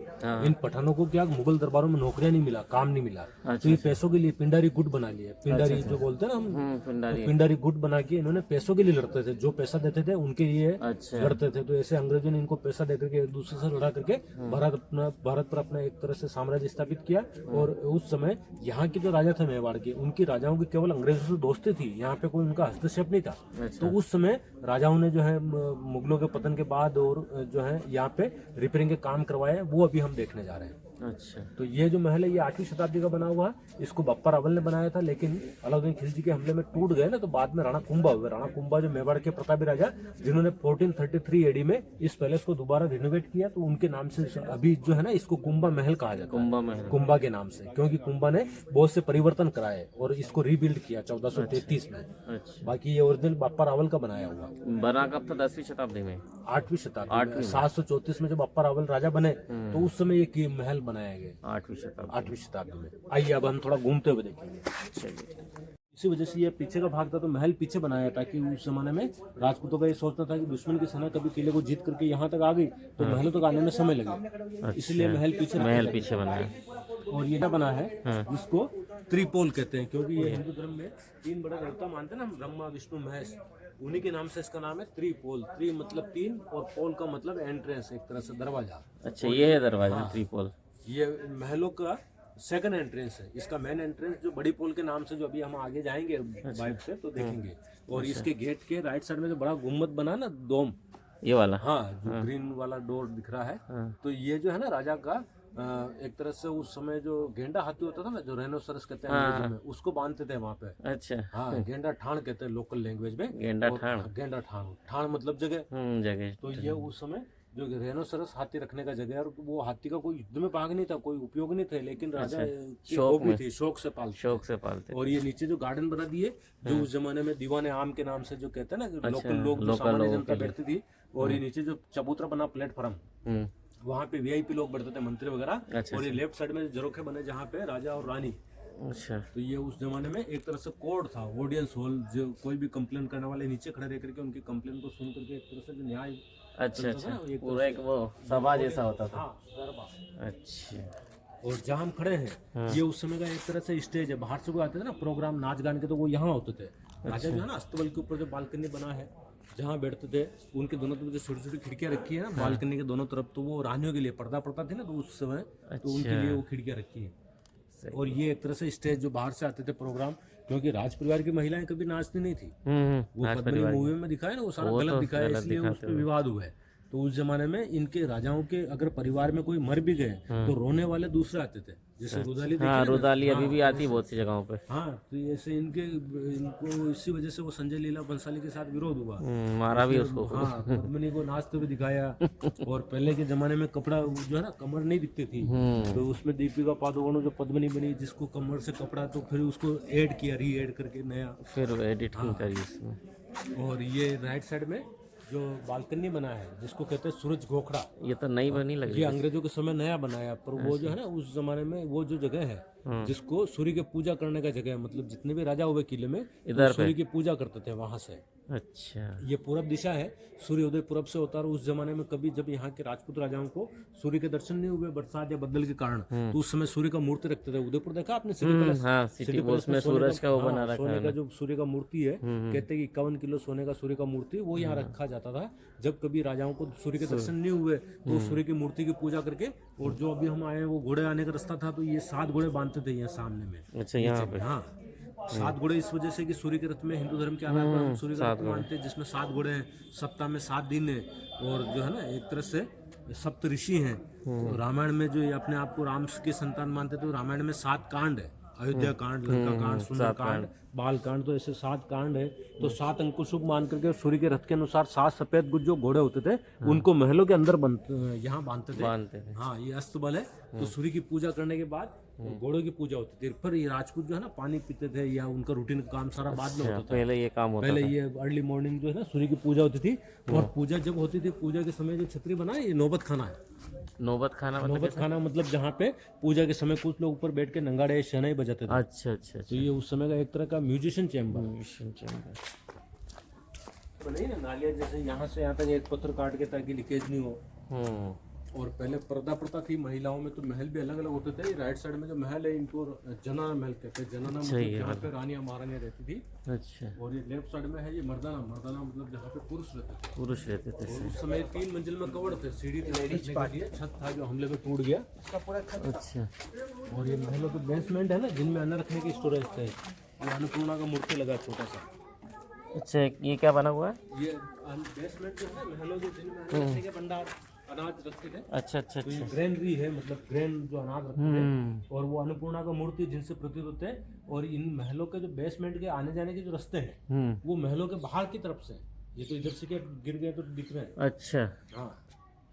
इन पठानों को क्या मुगल दरबारों में नौकरियां नहीं मिला, काम नहीं मिला। तो ये पैसों के लिए पिंडारी गुट बना लिया। पिंडारी जो बोलते हैं ना हम, पिंडारी गुट बना के इन्होंने पैसों के लिए लड़ते थे, जो पैसा देते थे उनके लिए लड़ते थे। तो ऐसे अंग्रेजों ने इनको पैसा देकर के एक दूसरे से लड़ा करके भारत पर अपना एक तरह से साम्राज्य स्थापित किया। और उस समय यहाँ के जो राजा थे मेवाड़ के, उनकी राजाओं की केवल अंग्रेजों से दोस्ती थी, यहाँ पे कोई उनका हस्तक्षेप नहीं था। तो उस समय राजाओं ने जो है मुगलों के पतन के बाद और जो है यहाँ पे रिपेयरिंग के काम करवाए, वो अभी हम देखने जा रहे हैं। अच्छा। तो ये जो महल है ये 8वीं शताब्दी का बना हुआ है। इसको बप्पा रावल ने बनाया था, लेकिन अलाउद्दीन खिलजी के हमले में टूट गए ना, तो बाद में राणा कुंभा हुए। राणा कुंभा जो मेवाड़ के प्रतापी राजा, जिन्होंने 1433 एडी में इस पैलेस को दोबारा रिनोवेट किया, तो उनके नाम से अभी जो है ना इसको कुंभा महल कहा जाता है। कुंभा के नाम से, क्योंकि कुंभा ने बहुत से परिवर्तन कराए और इसको रीबिल्ड किया 1433 में। बाकी ये ओरिजिनल बप्पा रावल का बनाया हुआ। बना कब था? 10वीं शताब्दी में, 8वीं शताब्दी 734 में जब बप्पा रावल राजा बने, तो उस समय ये महल बनाया गया 8वीं शताब्दी में। आइए अब हम थोड़ा घूमते हुए देखेंगे। इसी वजह से ये पीछे का भाग था, तो महल पीछे बनाया ताकि उस जमाने में राजपूतों का ये सोचना था कि दुश्मन की सेना कभी किले को जीत करके यहाँ तक आ गई तो महलों तक आने में समय लगे, इसलिए महल पीछे बनाया। और ये क्या बना है जिसको त्रिपोल कहते हैं, क्योंकि ये हिंदू धर्म में 3 बड़े देवता मानते हैं ना, हम ब्रह्मा विष्णु महेश, उन्हीं के नाम से इसका नाम है त्रिपोल। त्रि मतलब 3 और पोल का मतलब एंट्रेंस, एक तरह से दरवाजा। अच्छा, ये है दरवाजा त्रिपोल। ये महलों का सेकंड एंट्रेंस है। इसका मेन एंट्रेंस जो बड़ी पोल के नाम से, जो अभी हम आगे जाएंगे बाइक से तो देखेंगे। और इसके गेट के राइट साइड में जो बड़ा गुम्बद बना ना, डोम, ये वाला। हाँ, जो ग्रीन वाला डोर दिख रहा है, तो ये जो है ना राजा का एक तरह से उस समय जो गेंडा हाथी होता था ना, जो रेनोसरस कहते हैं अंग्रेजी में, उसको बांधते थे वहाँ पे। अच्छा, हाँ, गेंडा ठाण कहते हैं लोकल लैंग्वेज में। गेंडा ठाण। गेंडा ठाण, ठाण मतलब जगह। जगह। तो ये उस समय जो रेनोसरस हाथी रखने का जगह है, और वो हाथी का कोई युद्ध में भाग नहीं था, कोई उपयोग नहीं थे, लेकिन राजा की हॉबी थी, शौक से पालते। शौक से पालते। और ये नीचे जो गार्डन बना दिए, जो उस जमाने में दीवाने आम के नाम से जो कहते हैं ना, लोकल लोग, जो सामान्य जनता बैठती थी। और ये नीचे जो चबूतरा बना प्लेटफॉर्म, वहाँ पे वीआईपी लोग बैठते थे, मंत्री वगैरह। और ये लेफ्ट साइड में झरोखे बने जहाँ पे राजा और रानी। अच्छा, तो ये उस जमाने में एक तरह से कोर्ट था, ऑडियंस हॉल, जो कोई भी कंप्लेन करने वाले नीचे खड़े रह करके उनकी कंप्लेन को सुन करके एक तरह से जो न्याय। अच्छा, अच्छा, पूरा एक वो सभा जैसा होता था। हाँ, दरबार। अच्छा। और जहाँ हम खड़े हैं, ये उस समय का एक तरह से स्टेज है। बाहर से कोई आते थे ना प्रोग्राम नाच गान के, तो वो यहाँ होते थे। राजा जो है ना, अस्तबल के ऊपर जो बालकनी बना है, जहाँ बैठते थे, उनके दोनों तरफ जो छोटी छोटी खिड़कियाँ रखी है ना बालकनी के दोनों तरफ, तो वो रानियों के लिए पर्दा पड़ता थी ना, तो उस समय तो उनके लिए वो खिड़कियाँ रखी है। और ये एक तरह से स्टेज, जो बाहर से आते थे प्रोग्राम, क्योंकि राज परिवार की महिलाएं कभी नाचती नहीं थी। वो पद्मिनी मूवी में दिखाया ना, वो सारा गलत दिखाया, इसलिए उस पर विवाद हुआ है। तो उस जमाने में इनके राजाओं के अगर परिवार में कोई मर भी गए, तो रोने वाले दूसरे आते थे, जैसे रुदाली। हाँ, रुदाली अभी भी आती है बहुत सी जगहों पे। हाँ, तो ऐसे इनको इसी वजह से वो संजय लीला बंसाली के साथ विरोध हुआ, मारा भी उसको। हाँ, पद्मिनी को नाचते हुए दिखाया। और पहले के जमाने में कपड़ा जो है ना, कमर नहीं दिखती थी, तो उसमें दीपिका पादुकोण जो पद्मिनी बनी, जिसको कमर से कपड़ा, तो फिर उसको ऐड किया, री ऐड करके नया, फिर एडिटिंग करी इसमें। और ये राइट साइड में जो बालकनी बना है, जिसको कहते हैं सूरज गोखड़ा, ये तो नई बनी लग रही ये अंग्रेजों के समय नया बनाया, पर वो जो है ना, उस जमाने में वो जो जगह है, जिसको सूर्य की पूजा करने का जगह है, मतलब जितने भी राजा हुए किले में, इधर सूर्य की पूजा करते थे वहां से। अच्छा, ये पूरब दिशा है, सूर्योदय पूरब से होता है। और उस जमाने में कभी जब यहाँ के राजपूत राजाओं को सूर्य के दर्शन नहीं हुए बरसात या बद्दल के कारण, तो उस समय सूर्य का मूर्ति रखते थे। उदयपुर देखा आपने सिटी पैलेस? हाँ, सिटी पैलेस में सूरज का वो बना रखा है, सोने का जो सूर्य का मूर्ति है, कहते हैं कि 51 किलो सोने का सूर्य का मूर्ति वो यहाँ रखा जाता था। जब कभी राजाओं को सूर्य के दर्शन नहीं हुए, तो सूर्य की मूर्ति की पूजा करके, और जो अभी हम आए हैं वो घोड़े आने का रास्ता था, तो ये 7 घोड़े बांधते थे यहाँ सामने में। अच्छा, यहाँ पे। हाँ, 7 घोड़े इस वजह से कि सूर्य के रथ में, हिंदू धर्म के आधार पर हम सूर्य का रथ मानते हैं, जिसमें 7 घोड़े हैं, सप्ताह में 7 दिन है। और जो है ना, एक तरह से सप्त ऋषि हैं। तो रामायण में जो ये अपने आप को राम की संतान मानते थे, तो रामायण में 7 कांड है, अयोध्या कांड, लंका कांड, सुंदर कांड, बाल कांड, तो ऐसे 7 कांड है। तो 7 अंक को शुभ मान करके सूर्य के रथ के अनुसार 7 सफेद गुज जो घोड़े होते थे, उनको महलों के अंदर यहाँ बांधते थे। हाँ, ये अस्तबल है। तो सूर्य की पूजा करने के बाद घोड़ों की पूजा होती थी। फिर ये राजपूत जो है ना, पानी पीते थे, या उनका रूटीन का काम सारा बाद में होता था। पहले ये काम होता पहले ये अर्ली मॉर्निंग जो है ना, सूर्य की पूजा होती थी। और पूजा जब होती थी, पूजा के समय जो छतरी बना है, ये नौबत खाना है। नौबत खाना मतलब जहाँ पे पूजा के समय कुछ लोग ऊपर बैठ के नंगाड़े शहनाई बजाते थे। अच्छा, अच्छा, तो ये उस समय का एक तरह का म्यूजिशियन चैम्बर। तो नहीं ना, नालियाँ जैसे यहाँ से यहाँ तक एक पत्थर काट के, ताकि लीकेज नहीं हो। और पहले पर्दा प्रथा थी महिलाओं में, तो महल भी अलग अलग होते थे। राइट साइड में जो महल है, इनको जनाना महल कहते हैं। जनाना मतलब जहाँ पे रानियां महारानियां रहती थी। अच्छा, और ये लेफ्ट साइड में है ये मर्दाना। मर्दाना मतलब जहाँ पे पुरुष रहते थे। थे। उस समय 3 मंजिल में कवर्ड थे, सीढ़ी छत था जो हमले में टूट गया। अच्छा, और ये महलों के बेसमेंट है ना, जिनमें अन्न रखने की स्टोरेज थे। ये अन्नपूर्णा का मूर्ति लगा छोटा सा। अच्छा, ये क्या बना हुआ है? ये बेसमेंट जो है महलों के, जिनमें अन्न रखने के भंडार, अनाज रखते थे। अच्छा, अच्छा, तो ये ग्रेनरी है, मतलब ग्रेन जो अनाज रखते थे। और वो अन्नपूर्णा का मूर्ति जिनसे प्रतीत होते हैं। और इन महलों के जो बेसमेंट के आने जाने के जो रास्ते हैं, वो महलों के बाहर की तरफ से। ये तो इधर से क्या गिर गए तो दिख रहे हैं। अच्छा, हाँ,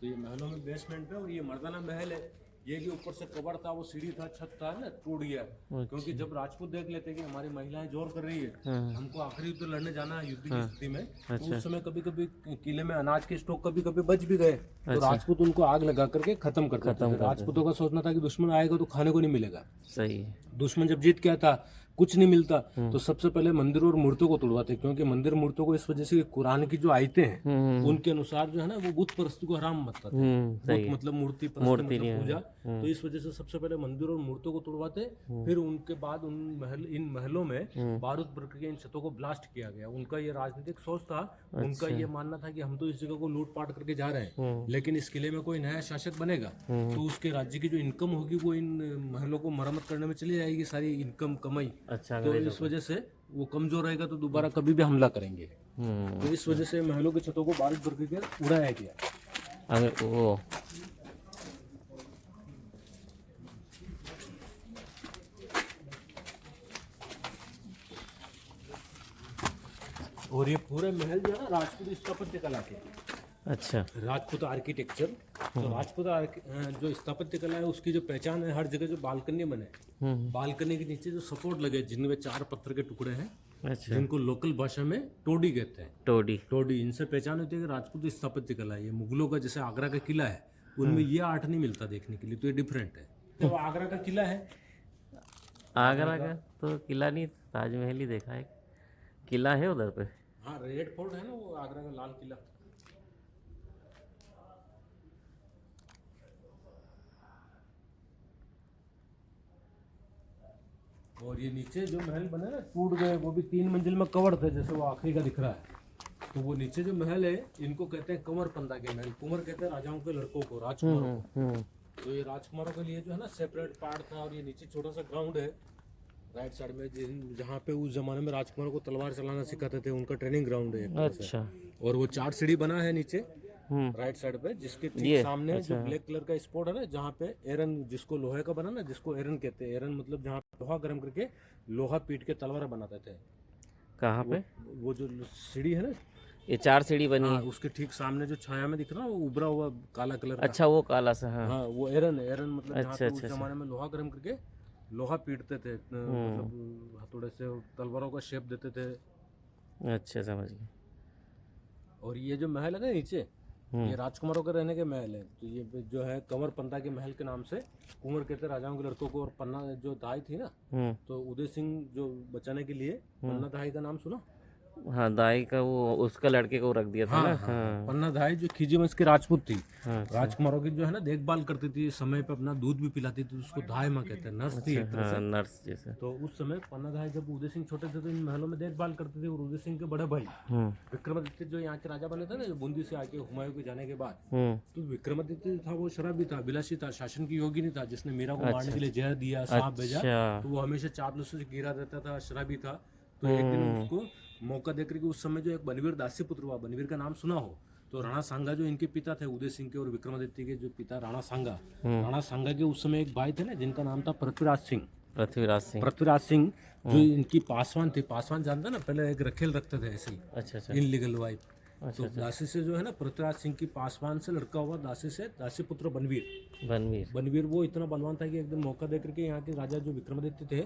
तो ये महलों में बेसमेंट पे। और ये मर्दाना महल है, ये भी ऊपर से कवर था, वो सीढ़ी था, छत था ना, टूट गया। क्योंकि जब राजपूत देख लेते कि हमारी महिलाएं जोर कर रही है, हमको आखिरी युद्ध लड़ने जाना है युद्ध की स्थिति में, तो उस समय कभी कभी किले में अनाज के स्टॉक कभी कभी बच भी गए, तो राजपूत उनको आग लगा करके खत्म कर देते थे। राजपूतों का सोचना था कि दुश्मन आएगा तो खाने को नहीं मिलेगा। सही है। दुश्मन जब जीत गया था, कुछ नहीं मिलता, तो सबसे पहले मंदिर और मूर्तियों को तोड़वाते, क्योंकि मंदिर मूर्तियों को इस वजह से कुरान की जो आयतें हैं उनके अनुसार जो है ना वो बुत परस्ती को हराम मत करते हैं। बुत मतलब मूर्ति परस्ती मतलब पूजा, तो इस वजह से सबसे पहले मंदिर और मूर्तियों को तोड़वाते, फिर उनके बाद इन महलों में बारूद भर के इन छतों को ब्लास्ट किया गया। उनका ये राजनीतिक सोच था, उनका ये मानना था कि हम तो इस जगह को लूटपाट करके जा रहे हैं, लेकिन इस किले में कोई नया शासक बनेगा तो उसके राज्य की जो इनकम होगी वो इन महलों को मरम्मत करने में चली जाएगी, सारी इनकम कमाई। अच्छा, तो इस वजह से वो कमजोर रहेगा तो दोबारा कभी भी हमला करेंगे। तो इस वजह से महलों के छतों को बारूद भर के उड़ाया गया। वो और ये पूरे महल जो है ना राजपूत स्थापत्य कला के, अच्छा, राजपूत आर्किटेक्चर। तो राजपूत जो स्थापत्य कला है उसकी जो पहचान है, हर जगह जो बालकनी बने, बालकनी के नीचे जो सपोर्ट लगे जिनमें 4 पत्थर के टुकड़े हैं, अच्छा, जिनको लोकल भाषा में टोडी कहते हैं। टोडी इनसे पहचान होती है कि राजपूत स्थापत्य कला है। ये मुगलों का जैसे आगरा का किला है उनमें ये आर्ट नहीं मिलता देखने के लिए, तो ये डिफरेंट है। तो आगरा का किला है, आगरा का तो किला नहीं, ताजमहल ही देखा है, किला है उधर पे। हाँ, रेड फोर्ट है ना वो आगरा का लाल किला। और ये नीचे जो महल बने ना टूट गए, वो भी 3 मंजिल में कवर थे, जैसे वो आखिरी का दिख रहा है। तो वो नीचे जो महल है इनको कहते हैं कंवर पंदा के महल। कुंवर कहते हैं राजाओं के लड़कों को, राजकुमारों को। तो ये राजकुमारों के लिए जो है ना सेपरेट पार्ट था। और ये नीचे छोटा सा ग्राउंड है राइट साइड में, जहाँ पे उस जमाने में राजकुमारों को तलवार चलाना सिखाते थे, उनका ट्रेनिंग ग्राउंड है। अच्छा। और वो 4 सीढ़ी बना है नीचे राइट साइड पे, जिसके ठीक सामने जो ब्लैक कलर का स्पॉट है ना, जहाँ पे एरन, जिसको लोहे का बना ना, जिसको एरन कहते हैं। एरन मतलब जहाँ लोहा गर्म करके लोहा पीट के तलवार बनाते थे। कहाँ पे? वो जो सीढ़ी है ना, ये 4 सीढ़ी बनी है, उसके ठीक सामने जो छाया में दिख रहा है वो उभरा हुआ काला कलर। अच्छा, वो काला सा। हाँ, वो एरन है। एरन मतलब अच्छा, उस जमाने में लोहा गर्म करके लोहा पीटते थे, मतलब हथौड़े से तलवारों का शेप देते थे। अच्छा, समझ गए। और ये जो महल है ना नीचे, ये राजकुमारों के रहने के महल है। तो ये जो है कंवर पंदा के महल के नाम से कुंवर कहते राजाओं के लड़कों को। और पन्ना जो दाई थी ना, तो उदय सिंह जो बचाने के लिए पन्ना दाई का नाम सुना? हाँ, दाई का वो उसका लड़के को रख दिया था ना। हाँ। पन्ना दाई जो खिजी वंश की राजपूत थी। हाँ, राजकुमारों की जो है ना देखभाल करती थी, समय पे अपना दूध भी पिलाती थी, उसको दाई माँ कहते हैं, नर्स थी एक तरह से। नर्स जैसे। तो उस समय पन्ना दाई जब उदय सिंह छोटे थे तो इन महलों में देखभाल करते थे। और उदय सिंह के बड़े भाई विक्रमादित्य जो यहाँ के राजा बने थे ना, जो बूंदी से आके हुमायूं के जाने के बाद, तो विक्रमादित्य था वो शराबी था, बिलासी था, शासन की योगी नहीं था, जिसने मीरा को मारने के लिए जहर दिया, सांप भेजा। तो वो हमेशा चापलूसों से गिरा देता था, शराबी था। तो एक दिन उसको मौका देकर के, उस समय जो एक बनवीर दासी पुत्र हुआ, बनवीर का नाम सुना हो तो, राणा सांगा जो इनके पिता थे, उदय सिंह के और विक्रमादित्य के जो पिता राणा सांगा, राणा सांगा के उस समय एक भाई थे ना जिनका नाम था पृथ्वीराज सिंह, जो इनकी पासवान थी। पासवान जानते ना, पहले एक रखेल रखते थे ऐसे ही। अच्छा। Illegal wife. तो दासी से जो है ना, पृथ्वीराज सिंह की पासवान से लड़का हुआ दासी से, दासी पुत्र बनवीर वो इतना बलवान था कि एक दिन मौका देकर के यहाँ के राजा जो विक्रमादित्य थे,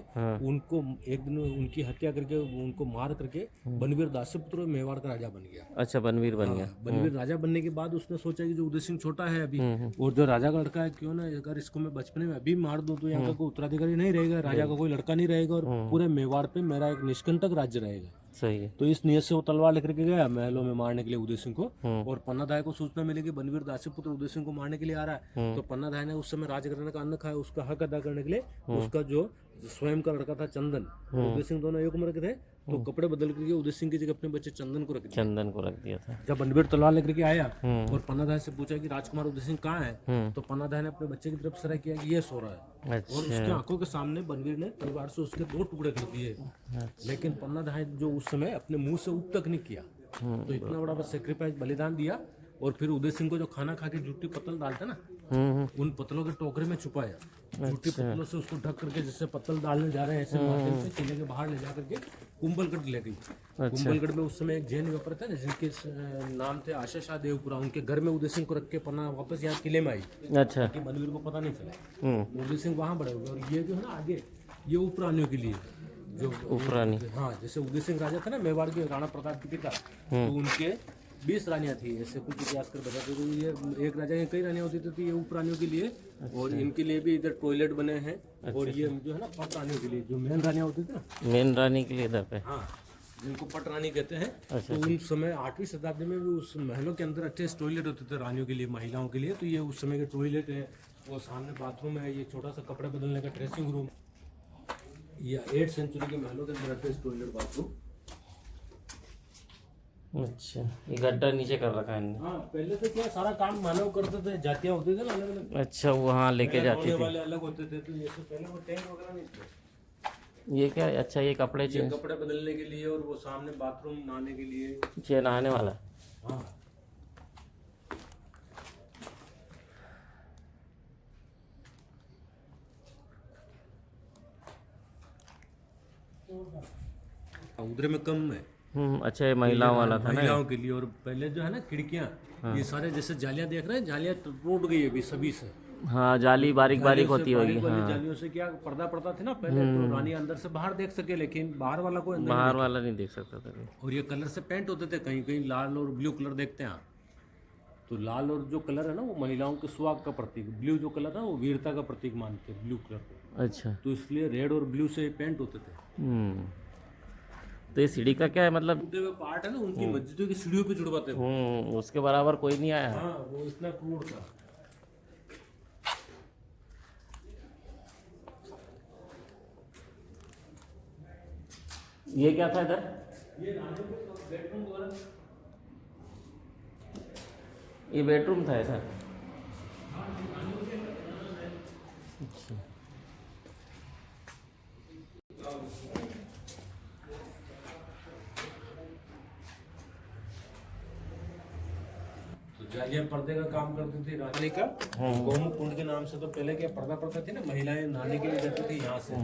उनको एक दिन उनकी हत्या करके, उनको मार करके बनवीर दासी पुत्र मेवाड़ का राजा बन गया। अच्छा, बनवीर बन गया। बनवीर राजा बनने के बाद उसने सोचा कि जो उदय सिंह छोटा है अभी, और जो राजा का लड़का है, क्यों ना अगर इसको मैं बचपने में अभी मार दूं तो यहाँ का कोई उत्तराधिकारी नहीं रहेगा, राजा का कोई लड़का नहीं रहेगा, और पूरे मेवाड़ पे मेरा एक निष्कंटक राज्य रहेगा। सही है। तो इस नियत से वो तलवार लेकर के गया महलों में मारने के लिए उदय सिंह को। और पन्ना दाई को सूचना मिली कि बनवीर दासी पुत्र उदय सिंह को मारने के लिए आ रहा है। तो पन्ना दाई ने उस समय राज करने का अन्न खाया, उसका हक अदा करने के लिए उसका जो स्वयं का लड़का था चंदन, उदय सिंह दोनों एक उम्र के थे, तो कपड़े बदल करके उदय सिंह की जगह अपने बच्चे चंदन को रख दिया था। जब बनवीर तलवार लेकर के आया और पन्ना दाई से पूछा कि राजकुमार उदय सिंह कहाँ है, तो पन्ना दाई ने अपने बच्चे की तरफ इशारा किया कि ये सो रहा है। और उसकी आंखों के सामने बनवीर ने तलवार से उसके 2 टुकड़े कर दिए। लेकिन पन्ना दाई जो उस समय अपने मुंह से उप तक नहीं किया, तो इतना बड़ा सेक्रीफाइस, बलिदान दिया। और फिर उदय सिंह को जो खाना खा के जूठी पत्तल डालते ना, उन पत्तलों के टोकरे में छुपाया। जूठी पत्तलों से उसको ढक करके, जैसे पत्तल डालने जा रहे हैं ऐसे माध्यम से किले के बाहर ले जा करके कुंभलगढ़ ले गई। कुंभलगढ़ में उस समय एक जैन व्यापारी थे ना, जिनके नाम थे आशा शाह देवपुरा, उनके घर में उदय सिंह को रख के पन्ना वापस यहाँ किले में आई। अच्छा। कि बनवीर को पता नहीं चला। उदय सिंह वहाँ बड़े हो गए। और ये जो है ना आगे, ये उपरानियों के लिए, जो उपरानी, हाँ, जैसे उदय सिंह राजा था ना मेवाड़ के, राणा प्रताप के पिता, तो उनके 20 रानियां थी, ऐसे कुछ इतिहास कर बताते। तो ये एक राजा की कई रानियां होती थी, तो ये उपरानियों के लिए और इनके लिए भी इधर टॉयलेट बने हैं। और ये जो है ना पट रानियों के लिए, जो मेन रानियां होती थी ना, मेन रानी के लिए इधर पे। हाँ, जिनको पट रानी कहते हैं। अच्छा, तो उस समय 8वीं शताब्दी में भी उस महलों के अंदर अच्छे टॉयलेट होते थे रानियों के लिए, महिलाओं के लिए। तो ये उस समय के टॉयलेट है, वो सामने बाथरूम है, ये छोटा सा कपड़े बदलने का ड्रेसिंग रूम। ये 8th सेंचुरी के महलों के अंदर अटैच टॉयलेट बाथरूम। अच्छा, ये गड्ढा नीचे कर रखा है इनने। हाँ, पहले तो क्या सारा काम मानव करते थे, जातियां होती थी ना अलग अलग, अच्छा, वहाँ लेके जाती होने थी। वाले अलग होते थे। तो ये सब पहले वो टैंक वगैरह नहीं थे। ये क्या है? अच्छा, ये कपड़े ये चेंज, कपड़े बदलने के लिए, और वो सामने बाथरूम नहाने के लिए। ये नहाने वाला। हाँ, उधर में कम है, अच्छा, ये महिलाओं वाला था ना। महिलाओं के लिए। और पहले जो है ना खिड़कियां, ये सारे जैसे जालियां देख रहे हैं, जालियां टूट गई अभी सभी से। हाँ, जाली बारीक बारीक जालियों से, होती होगी। बारीक वाली हाँ, जालियों से क्या पर्दा पड़ता था ना पहले, तो रानी अंदर से बाहर देख सके, लेकिन बाहर वाला कोई अंदर बाहर वाला नहीं देख सकता था। नहीं। और ये कलर से पेंट होते थे, कहीं कहीं लाल और ब्लू कलर देखते हैं आप। तो लाल और जो कलर है ना, वो महिलाओं के सुहाग का प्रतीक, ब्लू जो कलर है वो वीरता का प्रतीक मानते हैं, ब्लू कलर को। अच्छा। तो इसलिए रेड और ब्लू से पेंट होते थे। तो ये सीढ़ी का क्या है मतलब? टूटे हुए पार्ट है ना, उनकी मस्जिदों की सीढ़ियों पे जुड़वाते थे। उसके बराबर कोई नहीं आया। हाँ, वो इतना क्रूर था। ये क्या था इधर? ये बेडरूम द्वारा, ये बेडरूम था ऐसा? अच्छा। तो जालियां पर्दे का काम करती थी रानी का। गौमुख कुंड के नाम से तो पहले क्या पर्दा पड़ता थी ना, महिलाएं नहाने के लिए जाती थी यहाँ से।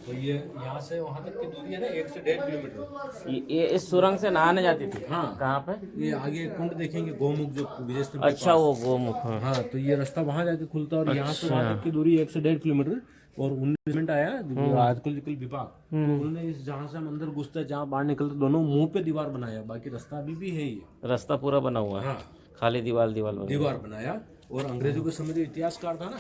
तो ये यहाँ से वहाँ तक की दूरी है ना 1 से 1.5 किलोमीटर। ये इस सुरंग से नहाने जाती थी? हाँ। कहाँ पे? ये आगे कुंड देखेंगे, गौमुख जो विजय स्तंभ के अच्छा, पास। वो गोमुख। हाँ। हाँ, तो ये रास्ता वहाँ जाके खुलता है, और यहाँ से वहाँ तक की दूरी 1 से 1.5 किलोमीटर। और 19 आया आर्कियोलॉजिकल विभाग, तो उन्होंने इस जहाँ से हम अंदर घुसते हैं, जहाँ बाहर निकलते, दोनों मुंह पे दीवार बनाया। बाकी रास्ता अभी भी है, ये रास्ता पूरा बना हुआ है। हाँ, खाली दीवार दीवार बनी। दीवार बनाया। और अंग्रेजों के समय जो इतिहासकार था ना,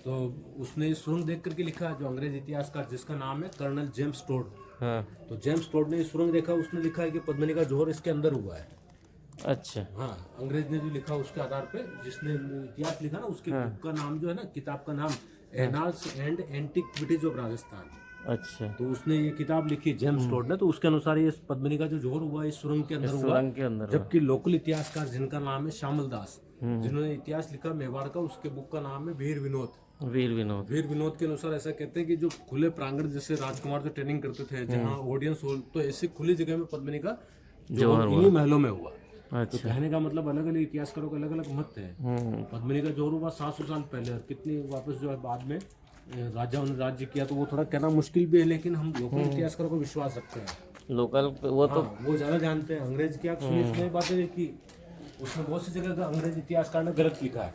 तो उसने इस सुरंग देख करके लिखा, जो अंग्रेज इतिहासकार जिसका नाम है कर्नल जेम्स टोड। हाँ। तो जेम्स टोड ने इस सुरंग देखा, उसने लिखा है कि पद्मिनी का जोहर इसके अंदर हुआ है। अच्छा। हाँ, अंग्रेज ने जो लिखा उसके आधार पे, जिसने इतिहास लिखा ना, उसकी बुक का नाम जो है ना, किताब का नाम annals and antiquities of Rajasthan. अच्छा, तो उसने ये किताब लिखी जेम्स टोड ने। तो उसके अनुसार ये पद्मिनी का जो जोहर हुआ इस सुरंग के अंदर हुआ। सुरंग के अंदर। जबकि लोकल इतिहासकार जिनका नाम है श्यामल दास, जिन्होंने इतिहास लिखा मेवाड़ का, उसके बुक का नाम है वीर विनोद। वीर विनोद। वीर विनोद के अनुसार ऐसा कहते हैं कि जो खुले प्रांगण, जैसे राजकुमार जो ट्रेनिंग करते थे, जहाँ ऑडियंस हो, तो ऐसी खुली जगह में पद्मिनी का जोहर इन्हीं महलों में हुआ। तो अच्छा। कहने का मतलब अलग अलग इतिहासकारों का अलग अलग मत है। पद्मिनी का जोहर हुआ 700 साल पहले, और कितनी वापस जो है बाद में राजाओं ने राज्य किया। तो वो थोड़ा कहना मुश्किल भी है, लेकिन हम लोकल इतिहासकारों को विश्वास रखते हैं। लोकल वो तो हाँ, वो ज्यादा जानते हैं। अंग्रेज क्या सुनी सुनाई बातें लिखी, उसमें बहुत सी जगह का अंग्रेज इतिहासकार ने गलत लिखा है।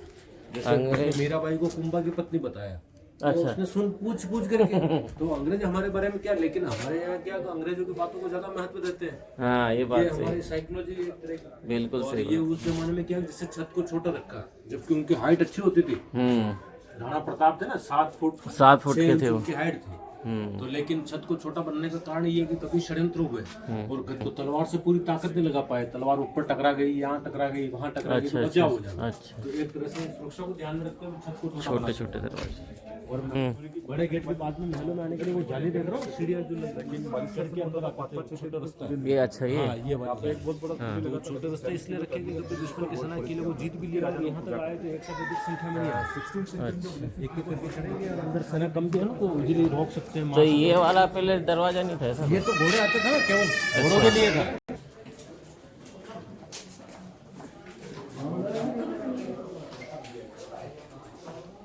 जैसे उसने मीराबाई को कुंभा की पत्नी बताया, तो उसने सुन पूछ करके तो अंग्रेज हमारे बारे में क्या, लेकिन हमारे यहाँ क्या, तो अंग्रेजों की बातों को ज्यादा महत्व देते हैं। हाँ, ये ये बात सही। हमारी साइकोलॉजी बिल्कुल और सही। ये उस जमाने में क्या, जिससे छत को छोटा रखा, जबकि उनकी हाइट अच्छी होती थी। राणा प्रताप थे ना, 7 फुट 7 फुट के थे वो। उनकी हाइट थी। तो लेकिन छत को छोटा बनने का कारण ये है कि कभी षड्यंत्र हुए, और तो तलवार से पूरी ताकत नहीं लगा पाए। तलवार ऊपर टकरा गई, यहाँ टकरा गई, वहाँ टकरा गई, तो बचाव हो जाए। अच्छा, तो एक तरह से सुरक्षा को ध्यान में रखते हुए छत को छोटा छोटे छोटे दरवाजे। और बड़े गेट के बाद में महलों में आने के लिए वो जाली देख रहा हूँ, सीढ़ियाँ जो बंद के अंदर आते हैं, छोटा रास्ता है। ये अच्छा, ये हाँ, ये वाला एक बहुत बड़ा तो छोटे रास्ते इसलिए रखे कि जब दुश्मन के सेना के लिए वो जीत भी लिया, और यहाँ तक आए तो एक साथ अधिक संख्या में नहीं आए। 16 एक करके चढ़ेंगे, और अंदर सेना कम भी है ना, तो इजीली रोक सकते हैं। तो ये वाला पहले दरवाजा नहीं था ऐसा? ये तो घोड़े आते थे ना, केवल घोड़ों के लिए था।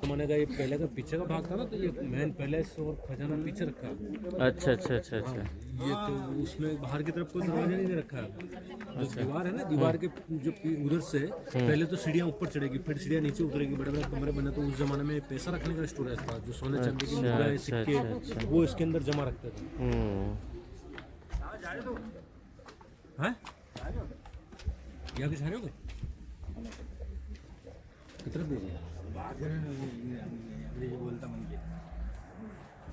मैंने कहा ये पहले का पीछे का भाग था ना, तो ये मेन पैलेस और खजाना पीछे रखा है। अच्छा अच्छा अच्छा अच्छा। ये तो उसमें बाहर की तरफ कोई दरवाजा नहीं दे रखा है। जो दीवार है ना, दीवार के जो उधर से पहले तो सीढ़ियाँ ऊपर चढ़ेगी, फिर सीढ़ियाँ नीचे उतरेगी, बड़े बड़े कमरे बने। तो उस जमाने में पैसा रखने का स्टोरेज था, जो सोने चांदी की मुद्राएं, सिक्के, वो इसके अंदर जमा रखते थे। हैं? यहाँ के सारे हो गए कितना पेज है बोलता मन के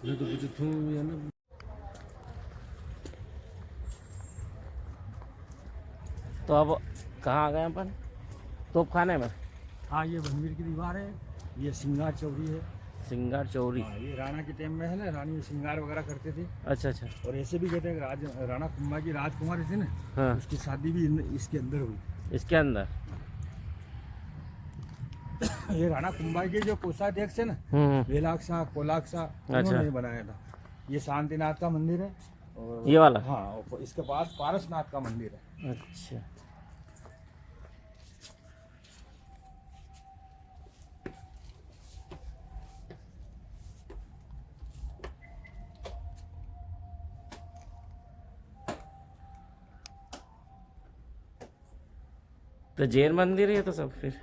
मैं तो कुछ थू या ना तो अब कहाँ आ गए अपन? तोप खाने में। हाँ, ये बनवीर की दीवार है, ये सिंगार चौरी है। सिंगार चौरी। हाँ, ये राणा के टाइम में है ना, रानी सिंगार वगैरह करते थे। अच्छा अच्छा। और ऐसे भी कहते हैं राणा कुंभा की राजकुमारी थी ना, हाँ, उसकी शादी भी इसके अंदर हुई। इसके अंदर। ये राणा कुंभा के जो कोषाध्यक्ष है ना, वेलाक्सा कोलाक्सा, उन्होंने बनाया था। ये शांतिनाथ का मंदिर है और ये वाला। हाँ, और इसके पास पारसनाथ का मंदिर है। अच्छा। तो जैन मंदिर है तो सब फिर।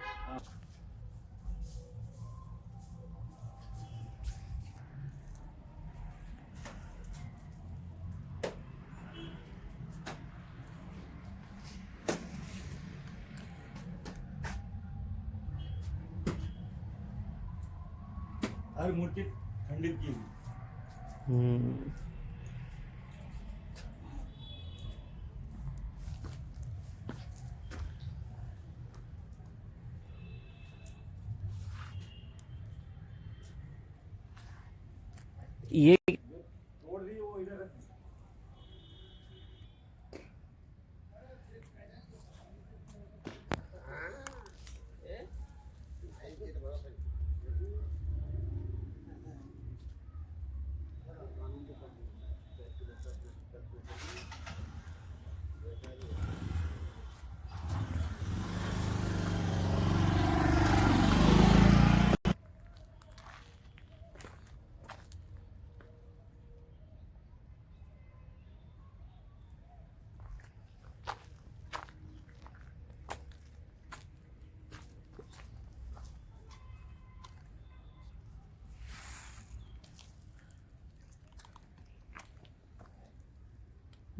हर मूर्ति खंडित की हुई। ये छोड़ दी वो इधर।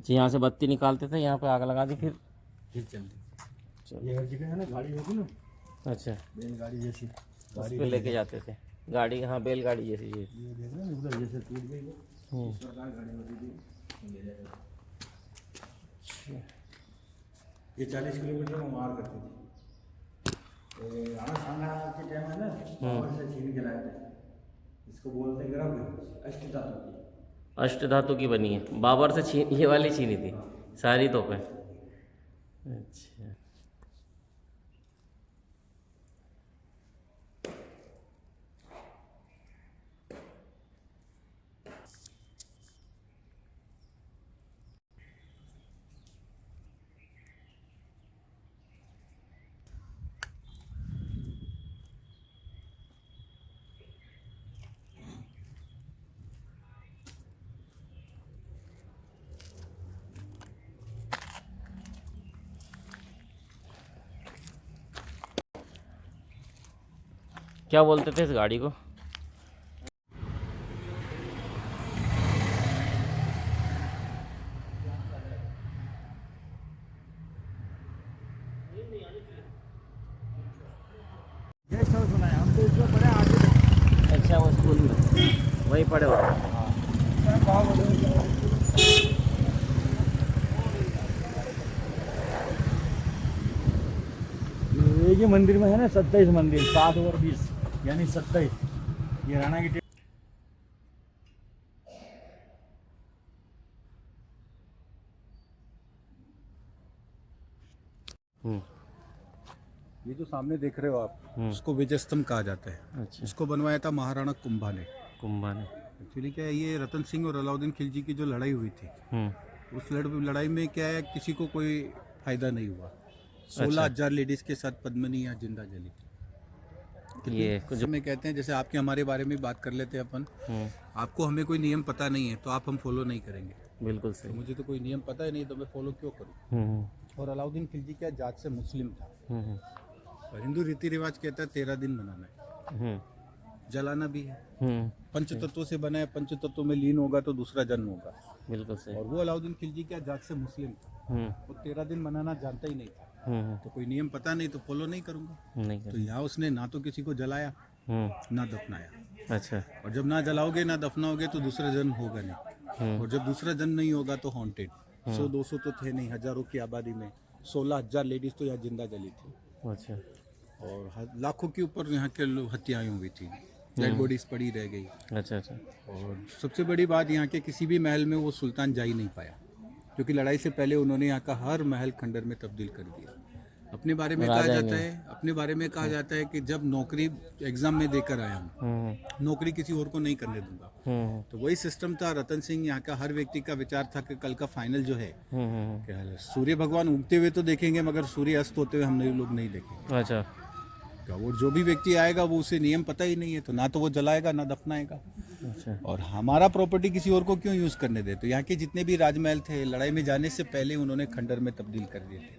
यहाँ से बत्ती निकालते थे, यहाँ पे आग लगा दी फिर चलती। ये हर जगह है ना, गाड़ी होती ना, अच्छा, बैलगाड़ी जैसी उस पे लेके जाते थे गाड़ी। हाँ, बैलगाड़ी जैसी। ये ये देख रहे हैं उधर जैसे टूट गई है, इस प्रकार गाड़ी होती थी। ये 40 किलोमीटर में मार करती थी। राणा सांगा के टाइम है ना, और से छीन के लाए थे। इसको बोलते हैं ग्रह अष्टधातु की। अष्ट धातु की बनी है। बाबर से छीन, ये वाली छीनी थी सारी तोपें। अच्छा। क्या बोलते थे इस गाड़ी को? गेस्ट हाउस बनाया हम तो, इसमें पढ़े आगे। अच्छा, वो स्कूल में वहीं पड़े हो। ये मंदिर में है ना 27 मंदिर, 7 और 20 यानी 27। ये राणा की ये जो सामने देख रहे हो आप, उसको विजय स्तंभ कहा जाता है। अच्छा। इसको बनवाया था महाराणा कुंभा ने। कुंभा ने। एक्चुअली क्या है, ये रतन सिंह और अलाउद्दीन खिलजी की जो लड़ाई हुई थी, उस लड़ाई में क्या है, किसी को कोई फायदा नहीं हुआ। 16,000 लेडीज के साथ पद्मिनी यहाँ जिंदा जली थी। ये कुछ में कहते हैं, जैसे आपके हमारे बारे में बात कर लेते हैं अपन, आपको हमें कोई नियम पता नहीं है तो आप हम फॉलो नहीं करेंगे। बिल्कुल तो सही। मुझे तो कोई नियम पता ही नहीं, तो मैं फॉलो क्यों करूँ। और अलाउद्दीन खिलजी क्या जात से मुस्लिम था, और हिंदू रीति रिवाज कहता है 13 दिन मनाना है, जलाना भी है। पंच तत्वों से बना है, पंच तत्वों में लीन होगा तो दूसरा जन्म होगा। बिल्कुल सही। और वो अलाउद्दीन खिलजी क्या जात से मुस्लिम था, वो 13 दिन मनाना जानता ही नहीं था। तो कोई नियम पता नहीं तो फॉलो नहीं करूँगा। नहीं तो कर। यहाँ उसने ना तो किसी को जलाया ना दफनाया, अच्छा। और जब ना जलाओगे ना दफनाओगे तो दूसरा जन्म होगा नहीं, और जब दूसरा जन्म नहीं होगा तो हॉन्टेड। 100-200 तो थे नहीं, हजारों की आबादी में 16,000 लेडीज तो यहाँ जिंदा जली थी, अच्छा। और लाखों के ऊपर यहाँ के हत्याएं हुई थी, डेड बॉडीज पड़ी रह गई। अच्छा अच्छा। और सबसे बड़ी बात यहाँ के किसी भी महल में वो सुल्तान जा ही नहीं पाया, क्योंकि लड़ाई से पहले उन्होंने यहाँ का हर महल खंडर में तब्दील कर दिया। अपने बारे में कहा जाता है कि जब नौकरी एग्जाम में देकर आया हूँ, नौकरी किसी और को नहीं करने दूंगा। तो वही सिस्टम था रतन सिंह, यहाँ का हर व्यक्ति का विचार था कि कल का फाइनल जो है क्या सूर्य भगवान उगते हुए तो देखेंगे मगर सूर्य अस्त होते हुए हम लोग नहीं देखेंगे। अच्छा। वो जो भी व्यक्ति आएगा वो उसे नियम पता ही नहीं है, तो ना तो वो जलाएगा ना दफनाएगा। अच्छा। और हमारा प्रॉपर्टी किसी और को क्यों यूज करने दे। तो यहाँ के जितने भी राजमहल थे लड़ाई में जाने से पहले उन्होंने खंडर में तब्दील कर दिए थे।